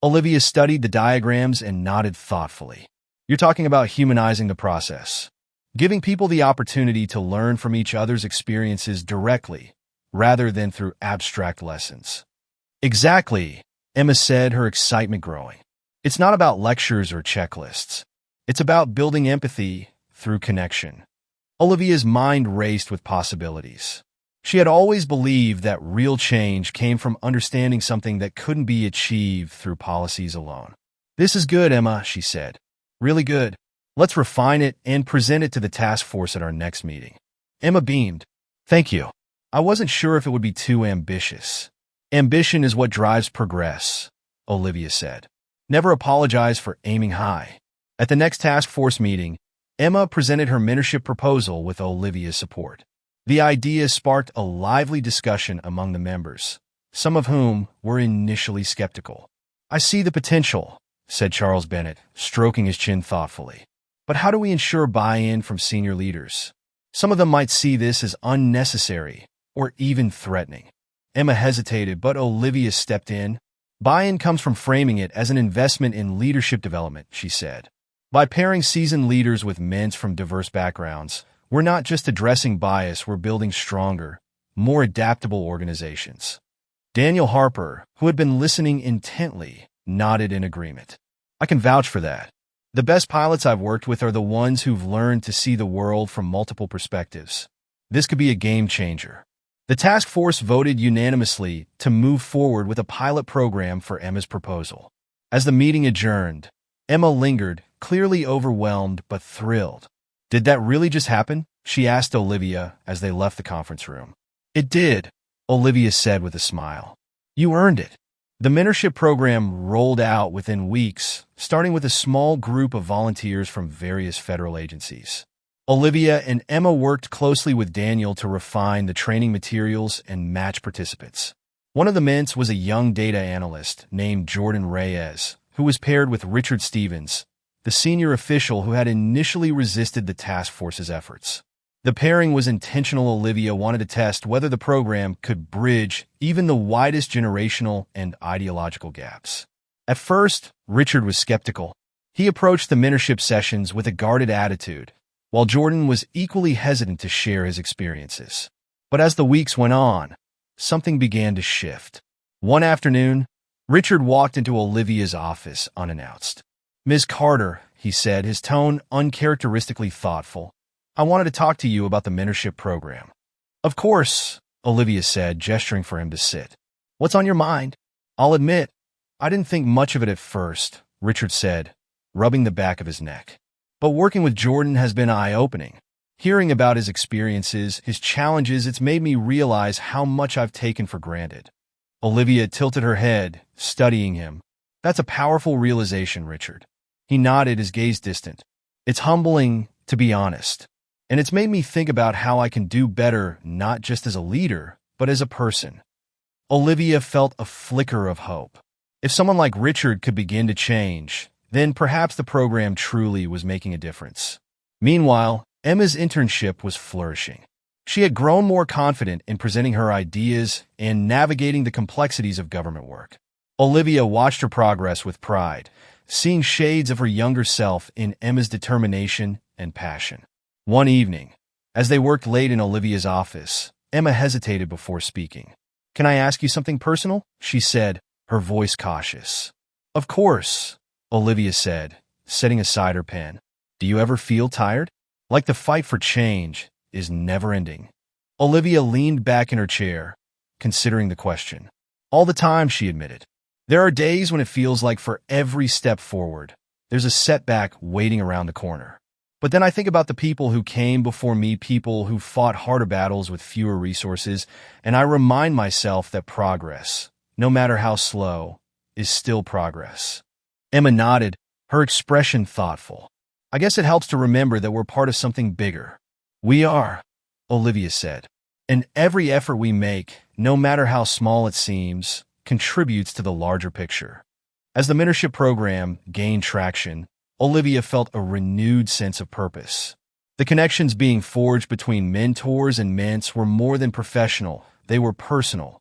Olivia studied the diagrams and nodded thoughtfully. You're talking about humanizing the process, giving people the opportunity to learn from each other's experiences directly, rather than through abstract lessons. Exactly, Emma said, her excitement growing. It's not about lectures or checklists. It's about building empathy through connection. Olivia's mind raced with possibilities. She had always believed that real change came from understanding something that couldn't be achieved through policies alone. This is good, Emma, she said. Really good. Let's refine it and present it to the task force at our next meeting. Emma beamed. Thank you. I wasn't sure if it would be too ambitious. Ambition is what drives progress, Olivia said. Never apologize for aiming high. At the next task force meeting, Emma presented her mentorship proposal with Olivia's support. The idea sparked a lively discussion among the members, some of whom were initially skeptical. I see the potential, said Charles Bennett, stroking his chin thoughtfully. But how do we ensure buy-in from senior leaders? Some of them might see this as unnecessary or even threatening. Emma hesitated, but Olivia stepped in. Buy-in comes from framing it as an investment in leadership development, she said. By pairing seasoned leaders with men from diverse backgrounds, we're not just addressing bias, we're building stronger, more adaptable organizations. Daniel Harper, who had been listening intently, nodded in agreement. I can vouch for that. The best pilots I've worked with are the ones who've learned to see the world from multiple perspectives. This could be a game changer. The task force voted unanimously to move forward with a pilot program for Emma's proposal. As the meeting adjourned, Emma lingered, clearly overwhelmed but thrilled. Did that really just happen? She asked Olivia as they left the conference room. It did, Olivia said with a smile. You earned it. The mentorship program rolled out within weeks, starting with a small group of volunteers from various federal agencies. Olivia and Emma worked closely with Daniel to refine the training materials and match participants. One of the men's was a young data analyst named Jordan Reyes, who was paired with Richard Stevens, the senior official who had initially resisted the task force's efforts. The pairing was intentional. Olivia wanted to test whether the program could bridge even the widest generational and ideological gaps. At first, Richard was skeptical. He approached the mentorship sessions with a guarded attitude, while Jordan was equally hesitant to share his experiences. But as the weeks went on, something began to shift. One afternoon, Richard walked into Olivia's office unannounced. Ms. Carter, he said, his tone uncharacteristically thoughtful, I wanted to talk to you about the mentorship program. Of course, Olivia said, gesturing for him to sit. What's on your mind? I'll admit, I didn't think much of it at first, Richard said, rubbing the back of his neck. But working with Jordan has been eye-opening. Hearing about his experiences, his challenges, it's made me realize how much I've taken for granted. Olivia tilted her head, studying him. That's a powerful realization, Richard. He nodded, his gaze distant. It's humbling, to be honest. And it's made me think about how I can do better, not just as a leader, but as a person. Olivia felt a flicker of hope. If someone like Richard could begin to change, then perhaps the program truly was making a difference. Meanwhile, Emma's internship was flourishing. She had grown more confident in presenting her ideas and navigating the complexities of government work. Olivia watched her progress with pride, seeing shades of her younger self in Emma's determination and passion. One evening, as they worked late in Olivia's office, Emma hesitated before speaking. Can I ask you something personal? She said, her voice cautious. Of course, Olivia said, setting aside her pen. Do you ever feel tired? Like the fight for change is never ending. Olivia leaned back in her chair, considering the question. All the time, she admitted. There are days when it feels like for every step forward, there's a setback waiting around the corner. But then I think about the people who came before me, people who fought harder battles with fewer resources, and I remind myself that progress, no matter how slow, is still progress. Emma nodded, her expression thoughtful. I guess it helps to remember that we're part of something bigger. We are, Olivia said. And every effort we make, no matter how small it seems, contributes to the larger picture. As the mentorship program gained traction, Olivia felt a renewed sense of purpose. The connections being forged between mentors and ments were more than professional, they were personal,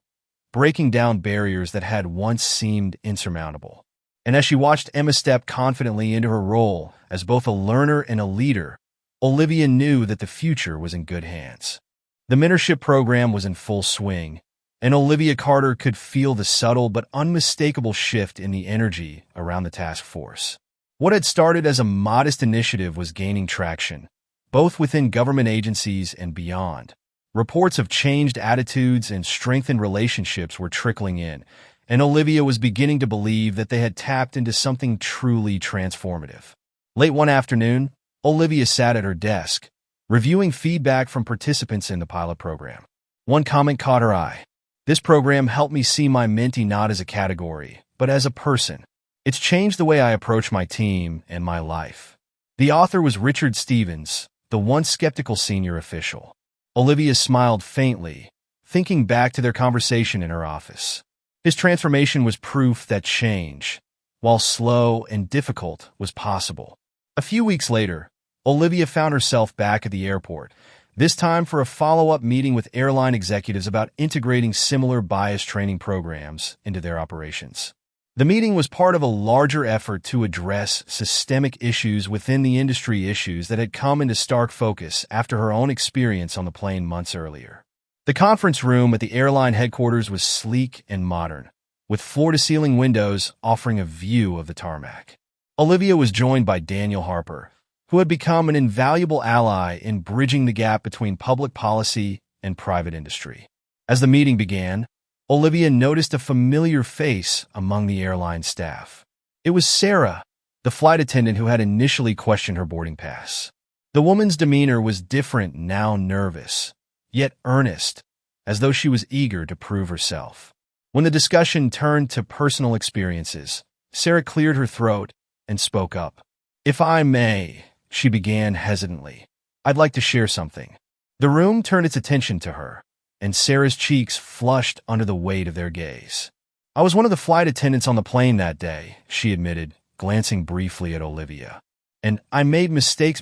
breaking down barriers that had once seemed insurmountable. And as she watched Emma step confidently into her role as both a learner and a leader, Olivia knew that the future was in good hands. The mentorship program was in full swing, and Olivia Carter could feel the subtle but unmistakable shift in the energy around the task force. What had started as a modest initiative was gaining traction, both within government agencies and beyond. Reports of changed attitudes and strengthened relationships were trickling in, and Olivia was beginning to believe that they had tapped into something truly transformative. Late one afternoon, Olivia sat at her desk, reviewing feedback from participants in the pilot program. One comment caught her eye. This program helped me see my mentee not as a category, but as a person. It's changed the way I approach my team and my life. The author was Richard Stevens, the once skeptical senior official. Olivia smiled faintly, thinking back to their conversation in her office. His transformation was proof that change, while slow and difficult, was possible. A few weeks later, Olivia found herself back at the airport, this time for a follow-up meeting with airline executives about integrating similar bias training programs into their operations. The meeting was part of a larger effort to address systemic issues within the industry, issues that had come into stark focus after her own experience on the plane months earlier. The conference room at the airline headquarters was sleek and modern, with floor-to-ceiling windows offering a view of the tarmac. Olivia was joined by Daniel Harper, who had become an invaluable ally in bridging the gap between public policy and private industry. As the meeting began, Olivia noticed a familiar face among the airline staff. It was Sarah, the flight attendant who had initially questioned her boarding pass. The woman's demeanor was different, now nervous, yet earnest, as though she was eager to prove herself. When the discussion turned to personal experiences, Sarah cleared her throat and spoke up. "If I may," she began hesitantly, "I'd like to share something." The room turned its attention to her, and Sarah's cheeks flushed under the weight of their gaze. "I was one of the flight attendants on the plane that day," she admitted, glancing briefly at Olivia. "And I made mistakes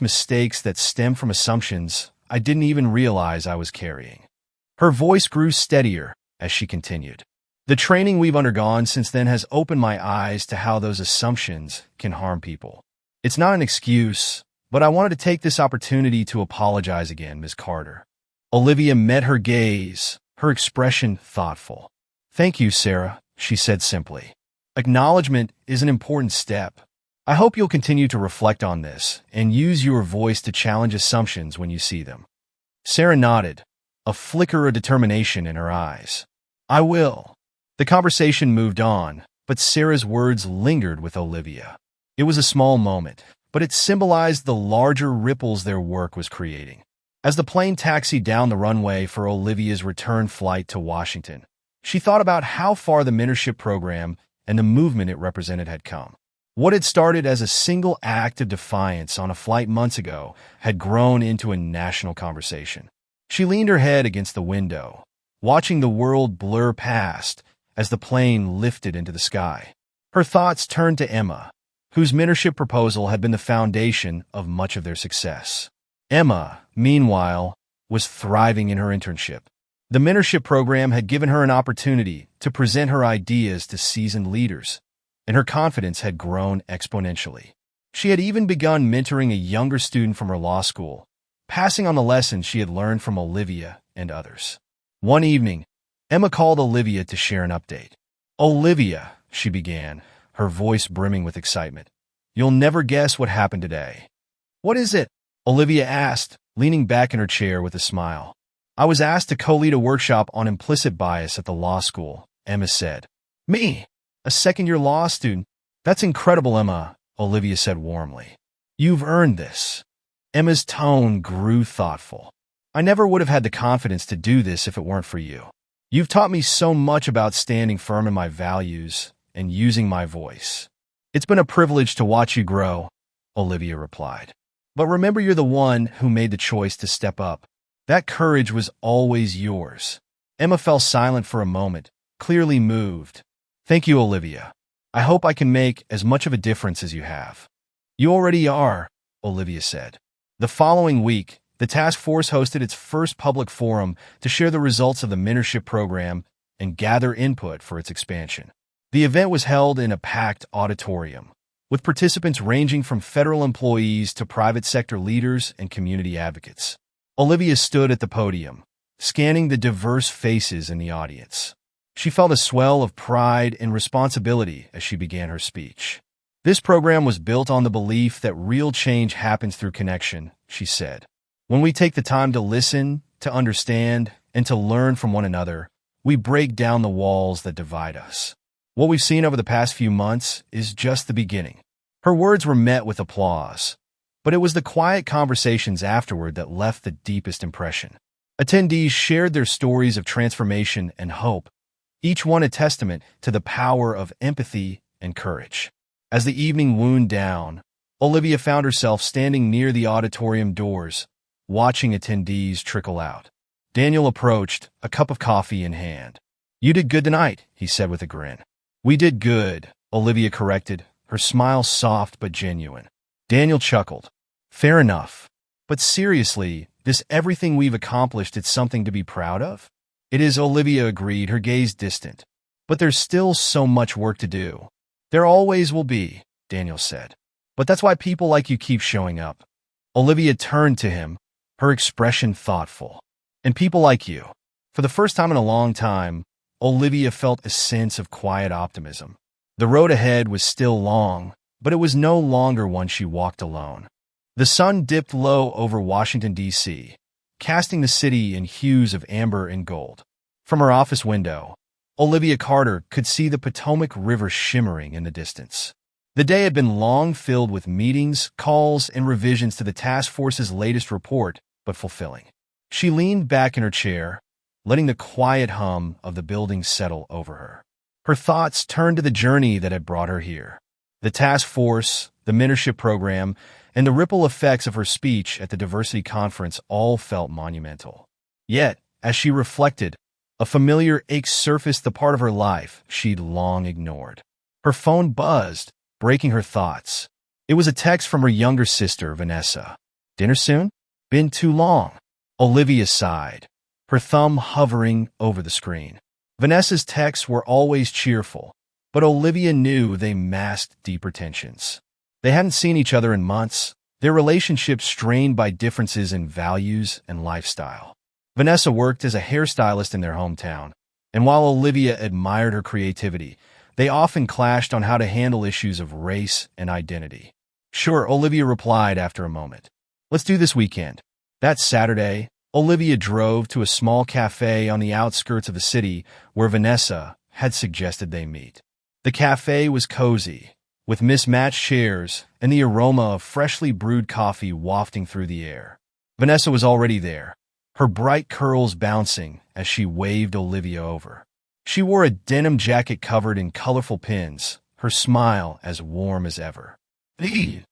that stemmed from assumptions I didn't even realize I was carrying." Her voice grew steadier as she continued. "The training we've undergone since then has opened my eyes to how those assumptions can harm people. It's not an excuse, but I wanted to take this opportunity to apologize again, Ms. Carter." Olivia met her gaze, her expression thoughtful. "Thank you, Sarah," she said simply. "Acknowledgement is an important step. I hope you'll continue to reflect on this and use your voice to challenge assumptions when you see them." Sarah nodded, a flicker of determination in her eyes. "I will." The conversation moved on, but Sarah's words lingered with Olivia. It was a small moment, but it symbolized the larger ripples their work was creating. As the plane taxied down the runway for Olivia's return flight to Washington, she thought about how far the mentorship program and the movement it represented had come. What had started as a single act of defiance on a flight months ago had grown into a national conversation. She leaned her head against the window, watching the world blur past as the plane lifted into the sky. Her thoughts turned to Emma, whose mentorship proposal had been the foundation of much of their success. Emma, meanwhile, was thriving in her internship. The mentorship program had given her an opportunity to present her ideas to seasoned leaders, and her confidence had grown exponentially. She had even begun mentoring a younger student from her law school, passing on the lessons she had learned from Olivia and others. One evening, Emma called Olivia to share an update. "Olivia," she began, her voice brimming with excitement, "you'll never guess what happened today." "What is it?" Olivia asked, leaning back in her chair with a smile. "I was asked to co-lead a workshop on implicit bias at the law school," Emma said. "Me?" A second-year law student? That's incredible, Emma, Olivia said warmly. You've earned this. Emma's tone grew thoughtful. I never would have had the confidence to do this if it weren't for you. You've taught me so much about standing firm in my values and using my voice. It's been a privilege to watch you grow, Olivia replied. But remember, you're the one who made the choice to step up. That courage was always yours. Emma fell silent for a moment, clearly moved. Thank you, Olivia. I hope I can make as much of a difference as you have. You already are, Olivia said. The following week, the task force hosted its first public forum to share the results of the mentorship program and gather input for its expansion. The event was held in a packed auditorium, with participants ranging from federal employees to private sector leaders and community advocates. Olivia stood at the podium, scanning the diverse faces in the audience. She felt a swell of pride and responsibility as she began her speech. This program was built on the belief that real change happens through connection, she said. When we take the time to listen, to understand, and to learn from one another, we break down the walls that divide us. What we've seen over the past few months is just the beginning. Her words were met with applause, but it was the quiet conversations afterward that left the deepest impression. Attendees shared their stories of transformation and hope, each one a testament to the power of empathy and courage. As the evening wound down, Olivia found herself standing near the auditorium doors, watching attendees trickle out. Daniel approached, a cup of coffee in hand. You did good tonight, he said with a grin. We did good, Olivia corrected, her smile soft but genuine. Daniel chuckled. Fair enough. But seriously, this everything we've accomplished, it's something to be proud of? It is, Olivia agreed, her gaze distant. But there's still so much work to do. There always will be, Daniel said. But that's why people like you keep showing up. Olivia turned to him, her expression thoughtful. And people like you. For the first time in a long time, Olivia felt a sense of quiet optimism. The road ahead was still long, but it was no longer one she walked alone. The sun dipped low over Washington, D.C., casting the city in hues of amber and gold. From her office window, Olivia Carter could see the Potomac River shimmering in the distance. The day had been long filled with meetings, calls, and revisions to the task force's latest report, but fulfilling. She leaned back in her chair, letting the quiet hum of the building settle over her. Her thoughts turned to the journey that had brought her here. The task force, the mentorship program, and the ripple effects of her speech at the diversity conference all felt monumental. Yet, as she reflected, a familiar ache surfaced, the part of her life she'd long ignored. Her phone buzzed, breaking her thoughts. It was a text from her younger sister, Vanessa. Dinner soon? Been too long. Olivia sighed, her thumb hovering over the screen. Vanessa's texts were always cheerful, but Olivia knew they masked deeper tensions. They hadn't seen each other in months, their relationship strained by differences in values and lifestyle. Vanessa worked as a hairstylist in their hometown, and while Olivia admired her creativity, they often clashed on how to handle issues of race and identity. Sure, Olivia replied after a moment. Let's do this weekend. That Saturday, Olivia drove to a small cafe on the outskirts of the city where Vanessa had suggested they meet. The cafe was cozy, with mismatched chairs and the aroma of freshly brewed coffee wafting through the air. Vanessa was already there, her bright curls bouncing as she waved Olivia over. She wore a denim jacket covered in colorful pins, her smile as warm as ever. "Hey!"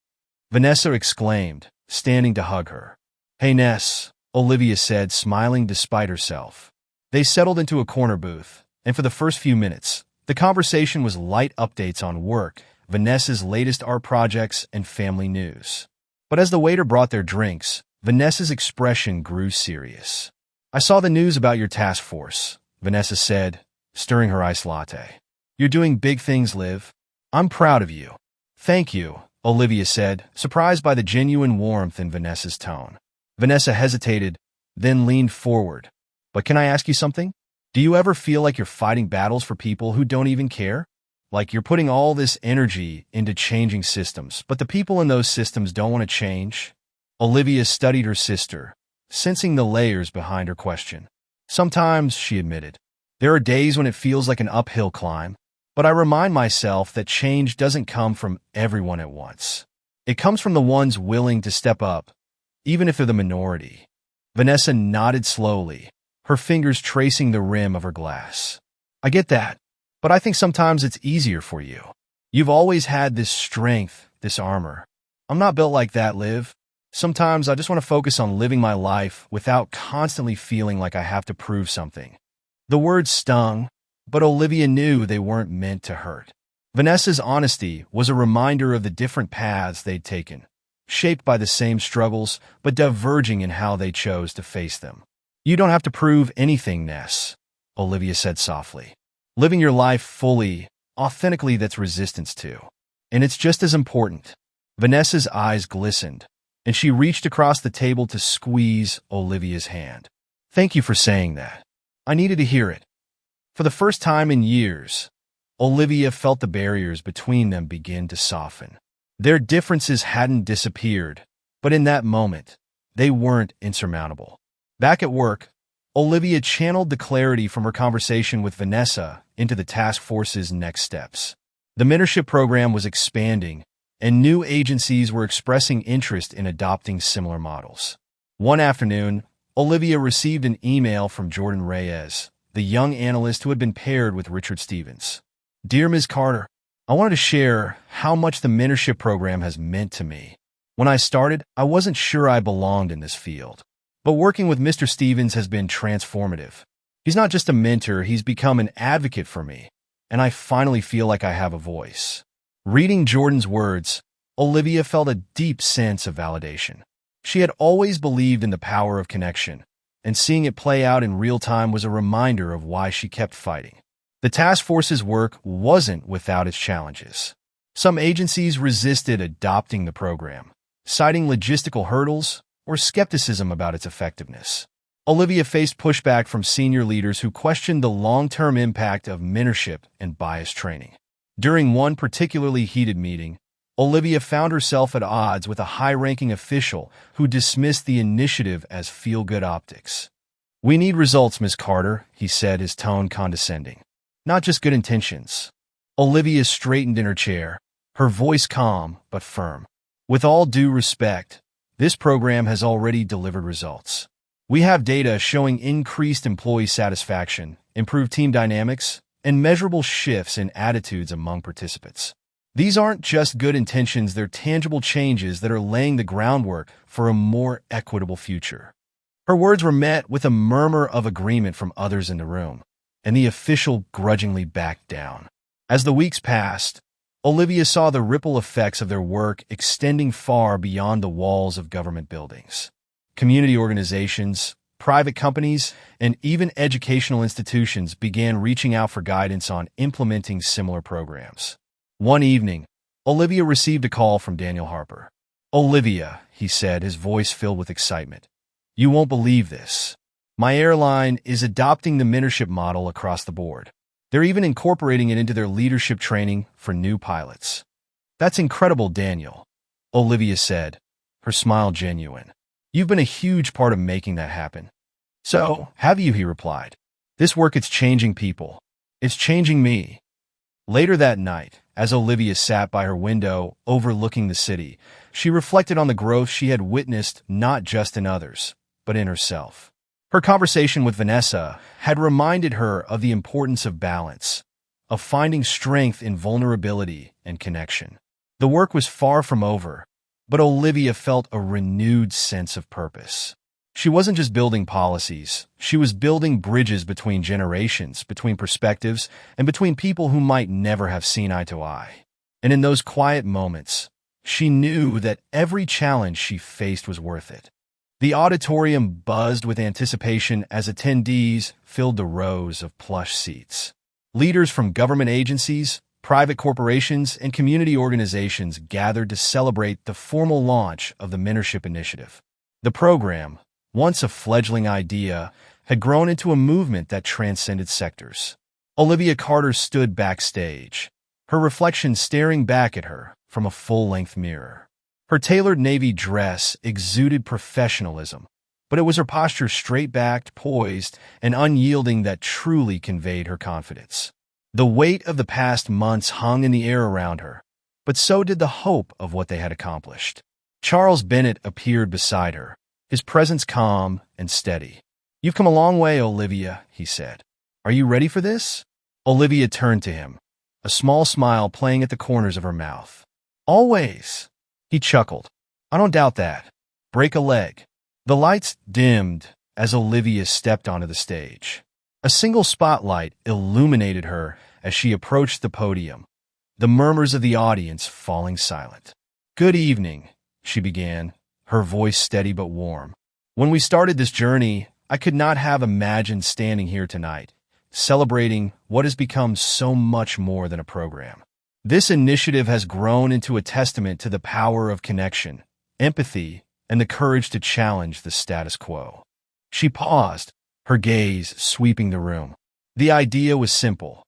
Vanessa exclaimed, standing to hug her. "Hey, Ness," Olivia said, smiling despite herself. They settled into a corner booth, and for the first few minutes, the conversation was light updates on work, Vanessa's latest art projects, and family news. But as the waiter brought their drinks, Vanessa's expression grew serious. "I saw the news about your task force," Vanessa said, stirring her iced latte. "You're doing big things, Liv. I'm proud of you." "Thank you," Olivia said, surprised by the genuine warmth in Vanessa's tone. Vanessa hesitated, then leaned forward. "But can I ask you something? Do you ever feel like you're fighting battles for people who don't even care? Like you're putting all this energy into changing systems, but the people in those systems don't want to change?" Olivia studied her sister, sensing the layers behind her question. "Sometimes," she admitted. "There are days when it feels like an uphill climb. But I remind myself that change doesn't come from everyone at once. It comes from the ones willing to step up, even if they're the minority. Vanessa nodded slowly, her fingers tracing the rim of her glass. I get that, but I think sometimes it's easier for you. You've always had this strength, this armor. I'm not built like that, Liv. Sometimes I just want to focus on living my life without constantly feeling like I have to prove something. The words stung, but Olivia knew they weren't meant to hurt. Vanessa's honesty was a reminder of the different paths they'd taken, shaped by the same struggles, but diverging in how they chose to face them. You don't have to prove anything, Ness, Olivia said softly. Living your life fully, authentically, that's resistance to. And it's just as important. Vanessa's eyes glistened, and she reached across the table to squeeze Olivia's hand. Thank you for saying that. I needed to hear it. For the first time in years, Olivia felt the barriers between them begin to soften. Their differences hadn't disappeared, but in that moment, they weren't insurmountable. Back at work, Olivia channeled the clarity from her conversation with Vanessa into the task force's next steps. The mentorship program was expanding, and new agencies were expressing interest in adopting similar models. One afternoon, Olivia received an email from Jordan Reyes, the young analyst who had been paired with Richard Stevens. Dear Ms. Carter, I wanted to share how much the mentorship program has meant to me. When I started, I wasn't sure I belonged in this field. But working with Mr. Stevens has been transformative. He's not just a mentor, he's become an advocate for me, and I finally feel like I have a voice. Reading Jordan's words, Olivia felt a deep sense of validation. She had always believed in the power of connection, and seeing it play out in real time was a reminder of why she kept fighting. The task force's work wasn't without its challenges. Some agencies resisted adopting the program, citing logistical hurdles or skepticism about its effectiveness. Olivia faced pushback from senior leaders who questioned the long-term impact of mentorship and bias training. During one particularly heated meeting, Olivia found herself at odds with a high-ranking official who dismissed the initiative as feel-good optics. "We need results, Ms. Carter," he said, his tone condescending. "Not just good intentions." Olivia straightened in her chair, her voice calm but firm. "With all due respect, this program has already delivered results. We have data showing increased employee satisfaction, improved team dynamics, and measurable shifts in attitudes among participants. These aren't just good intentions, they're tangible changes that are laying the groundwork for a more equitable future." Her words were met with a murmur of agreement from others in the room, and the official grudgingly backed down. As the weeks passed, Olivia saw the ripple effects of their work extending far beyond the walls of government buildings. Community organizations, private companies, and even educational institutions began reaching out for guidance on implementing similar programs. One evening, Olivia received a call from Daniel Harper. "Olivia," he said, his voice filled with excitement, "you won't believe this. My airline is adopting the mentorship model across the board. They're even incorporating it into their leadership training for new pilots." "That's incredible, Daniel," Olivia said, her smile genuine. "You've been a huge part of making that happen." "So, have you?" he replied. "This work, it's changing people. It's changing me." Later that night, as Olivia sat by her window overlooking the city, she reflected on the growth she had witnessed not just in others, but in herself. Her conversation with Vanessa had reminded her of the importance of balance, of finding strength in vulnerability and connection. The work was far from over, but Olivia felt a renewed sense of purpose. She wasn't just building policies, she was building bridges between generations, between perspectives, and between people who might never have seen eye to eye. And in those quiet moments, she knew that every challenge she faced was worth it. The auditorium buzzed with anticipation as attendees filled the rows of plush seats. Leaders from government agencies, private corporations, and community organizations gathered to celebrate the formal launch of the Mentorship Initiative. The program, once a fledgling idea, had grown into a movement that transcended sectors. Olivia Carter stood backstage, her reflection staring back at her from a full-length mirror. Her tailored navy dress exuded professionalism, but it was her posture straight-backed, poised, and unyielding that truly conveyed her confidence. The weight of the past months hung in the air around her, but so did the hope of what they had accomplished. Charles Bennett appeared beside her, his presence calm and steady. "You've come a long way, Olivia," he said. "Are you ready for this?" Olivia turned to him, a small smile playing at the corners of her mouth. "Always." He chuckled. "I don't doubt that. Break a leg." The lights dimmed as Olivia stepped onto the stage. A single spotlight illuminated her as she approached the podium, the murmurs of the audience falling silent. "Good evening," she began, her voice steady but warm. "When we started this journey, I could not have imagined standing here tonight, celebrating what has become so much more than a program. This initiative has grown into a testament to the power of connection, empathy, and the courage to challenge the status quo." She paused, her gaze sweeping the room. The idea was simple.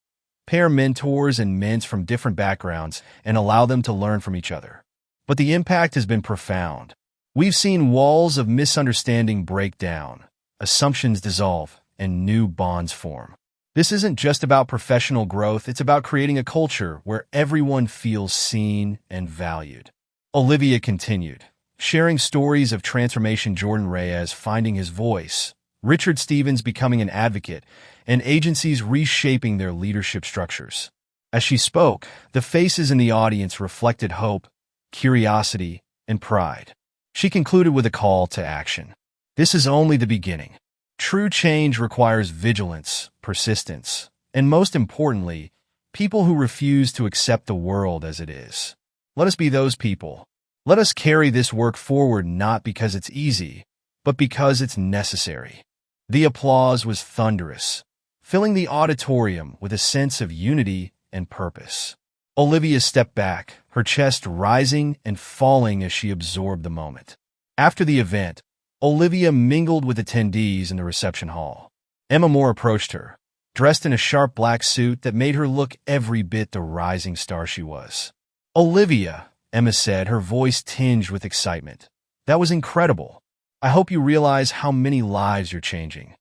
Pair mentors and men from different backgrounds and allow them to learn from each other. But the impact has been profound. We've seen walls of misunderstanding break down, assumptions dissolve, and new bonds form. This isn't just about professional growth, it's about creating a culture where everyone feels seen and valued. Olivia continued, sharing stories of transformation: Jordan Reyes finding his voice, Richard Stevens becoming an advocate, and agencies reshaping their leadership structures. As she spoke, the faces in the audience reflected hope, curiosity, and pride. She concluded with a call to action. This is only the beginning. True change requires vigilance, persistence, and most importantly, people who refuse to accept the world as it is. Let us be those people. Let us carry this work forward not because it's easy, but because it's necessary. The applause was thunderous, filling the auditorium with a sense of unity and purpose. Olivia stepped back, her chest rising and falling as she absorbed the moment. After the event, Olivia mingled with attendees in the reception hall. Emma Moore approached her, dressed in a sharp black suit that made her look every bit the rising star she was. "Olivia," Emma said, her voice tinged with excitement. "That was incredible. I hope you realize how many lives you're changing."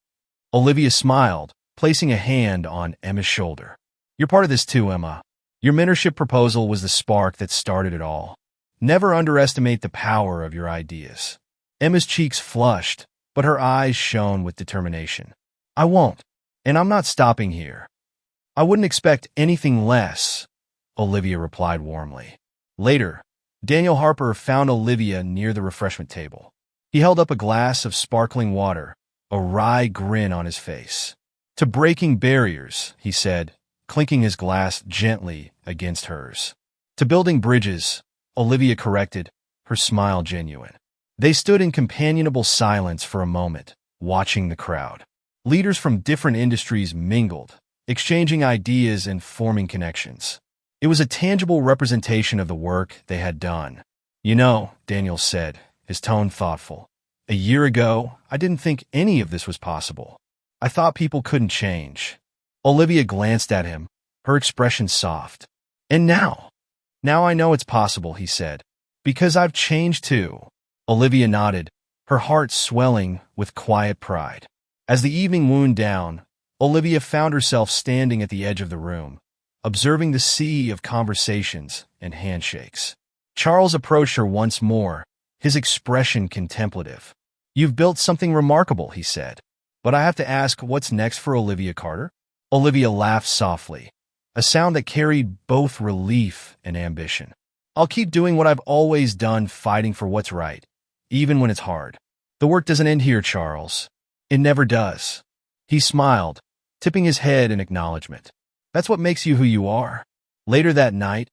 Olivia smiled, placing a hand on Emma's shoulder. "You're part of this too, Emma. Your mentorship proposal was the spark that started it all. Never underestimate the power of your ideas." Emma's cheeks flushed, but her eyes shone with determination. "I won't, and I'm not stopping here." "I wouldn't expect anything less," Olivia replied warmly. Later, Daniel Harper found Olivia near the refreshment table. He held up a glass of sparkling water, a wry grin on his face. "To breaking barriers," he said, clinking his glass gently against hers. "To building bridges," Olivia corrected, her smile genuine. They stood in companionable silence for a moment, watching the crowd. Leaders from different industries mingled, exchanging ideas and forming connections. It was a tangible representation of the work they had done. "You know," Daniel said, his tone thoughtful, "a year ago, I didn't think any of this was possible. I thought people couldn't change." Olivia glanced at him, her expression soft. "And now? Now I know it's possible," he said, "because I've changed too." Olivia nodded, her heart swelling with quiet pride. As the evening wound down, Olivia found herself standing at the edge of the room, observing the sea of conversations and handshakes. Charles approached her once more, his expression contemplative. "You've built something remarkable," he said. "But I have to ask, what's next for Olivia Carter?" Olivia laughed softly, a sound that carried both relief and ambition. "I'll keep doing what I've always done, fighting for what's right, even when it's hard. The work doesn't end here, Charles. It never does." He smiled, tipping his head in acknowledgement. "That's what makes you who you are." Later that night,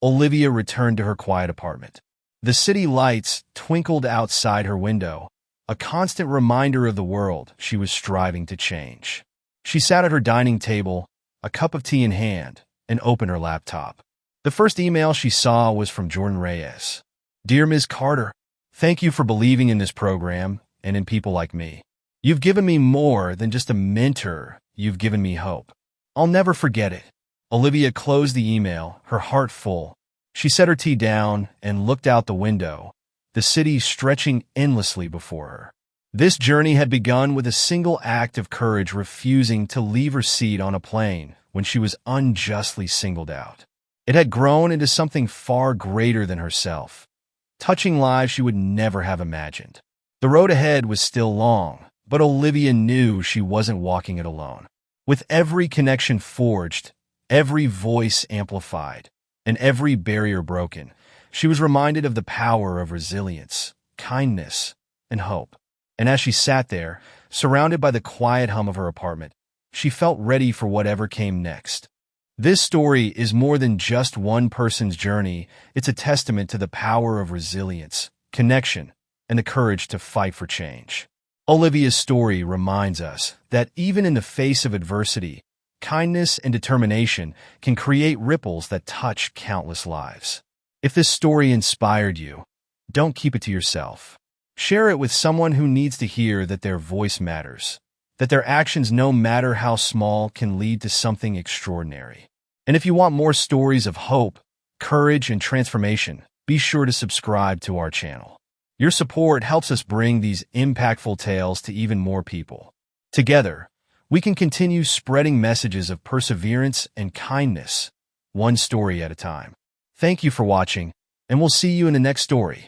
Olivia returned to her quiet apartment. The city lights twinkled outside her window, a constant reminder of the world she was striving to change. She sat at her dining table, a cup of tea in hand, and opened her laptop. The first email she saw was from Jordan Reyes. "Dear Ms. Carter, thank you for believing in this program and in people like me. You've given me more than just a mentor, you've given me hope. I'll never forget it." Olivia closed the email, her heart full. She set her tea down and looked out the window, the city stretching endlessly before her. This journey had begun with a single act of courage, refusing to leave her seat on a plane when she was unjustly singled out. It had grown into something far greater than herself, touching lives she would never have imagined. The road ahead was still long, but Olivia knew she wasn't walking it alone. With every connection forged, every voice amplified, and every barrier broken, she was reminded of the power of resilience, kindness, and hope. And as she sat there, surrounded by the quiet hum of her apartment, she felt ready for whatever came next. This story is more than just one person's journey. It's a testament to the power of resilience, connection, and the courage to fight for change. Olivia's story reminds us that even in the face of adversity, kindness and determination can create ripples that touch countless lives. If this story inspired you, don't keep it to yourself. Share it with someone who needs to hear that their voice matters, that their actions, no matter how small, can lead to something extraordinary. And if you want more stories of hope, courage, and transformation, be sure to subscribe to our channel. Your support helps us bring these impactful tales to even more people. Together, we can continue spreading messages of perseverance and kindness, one story at a time. Thank you for watching, and we'll see you in the next story.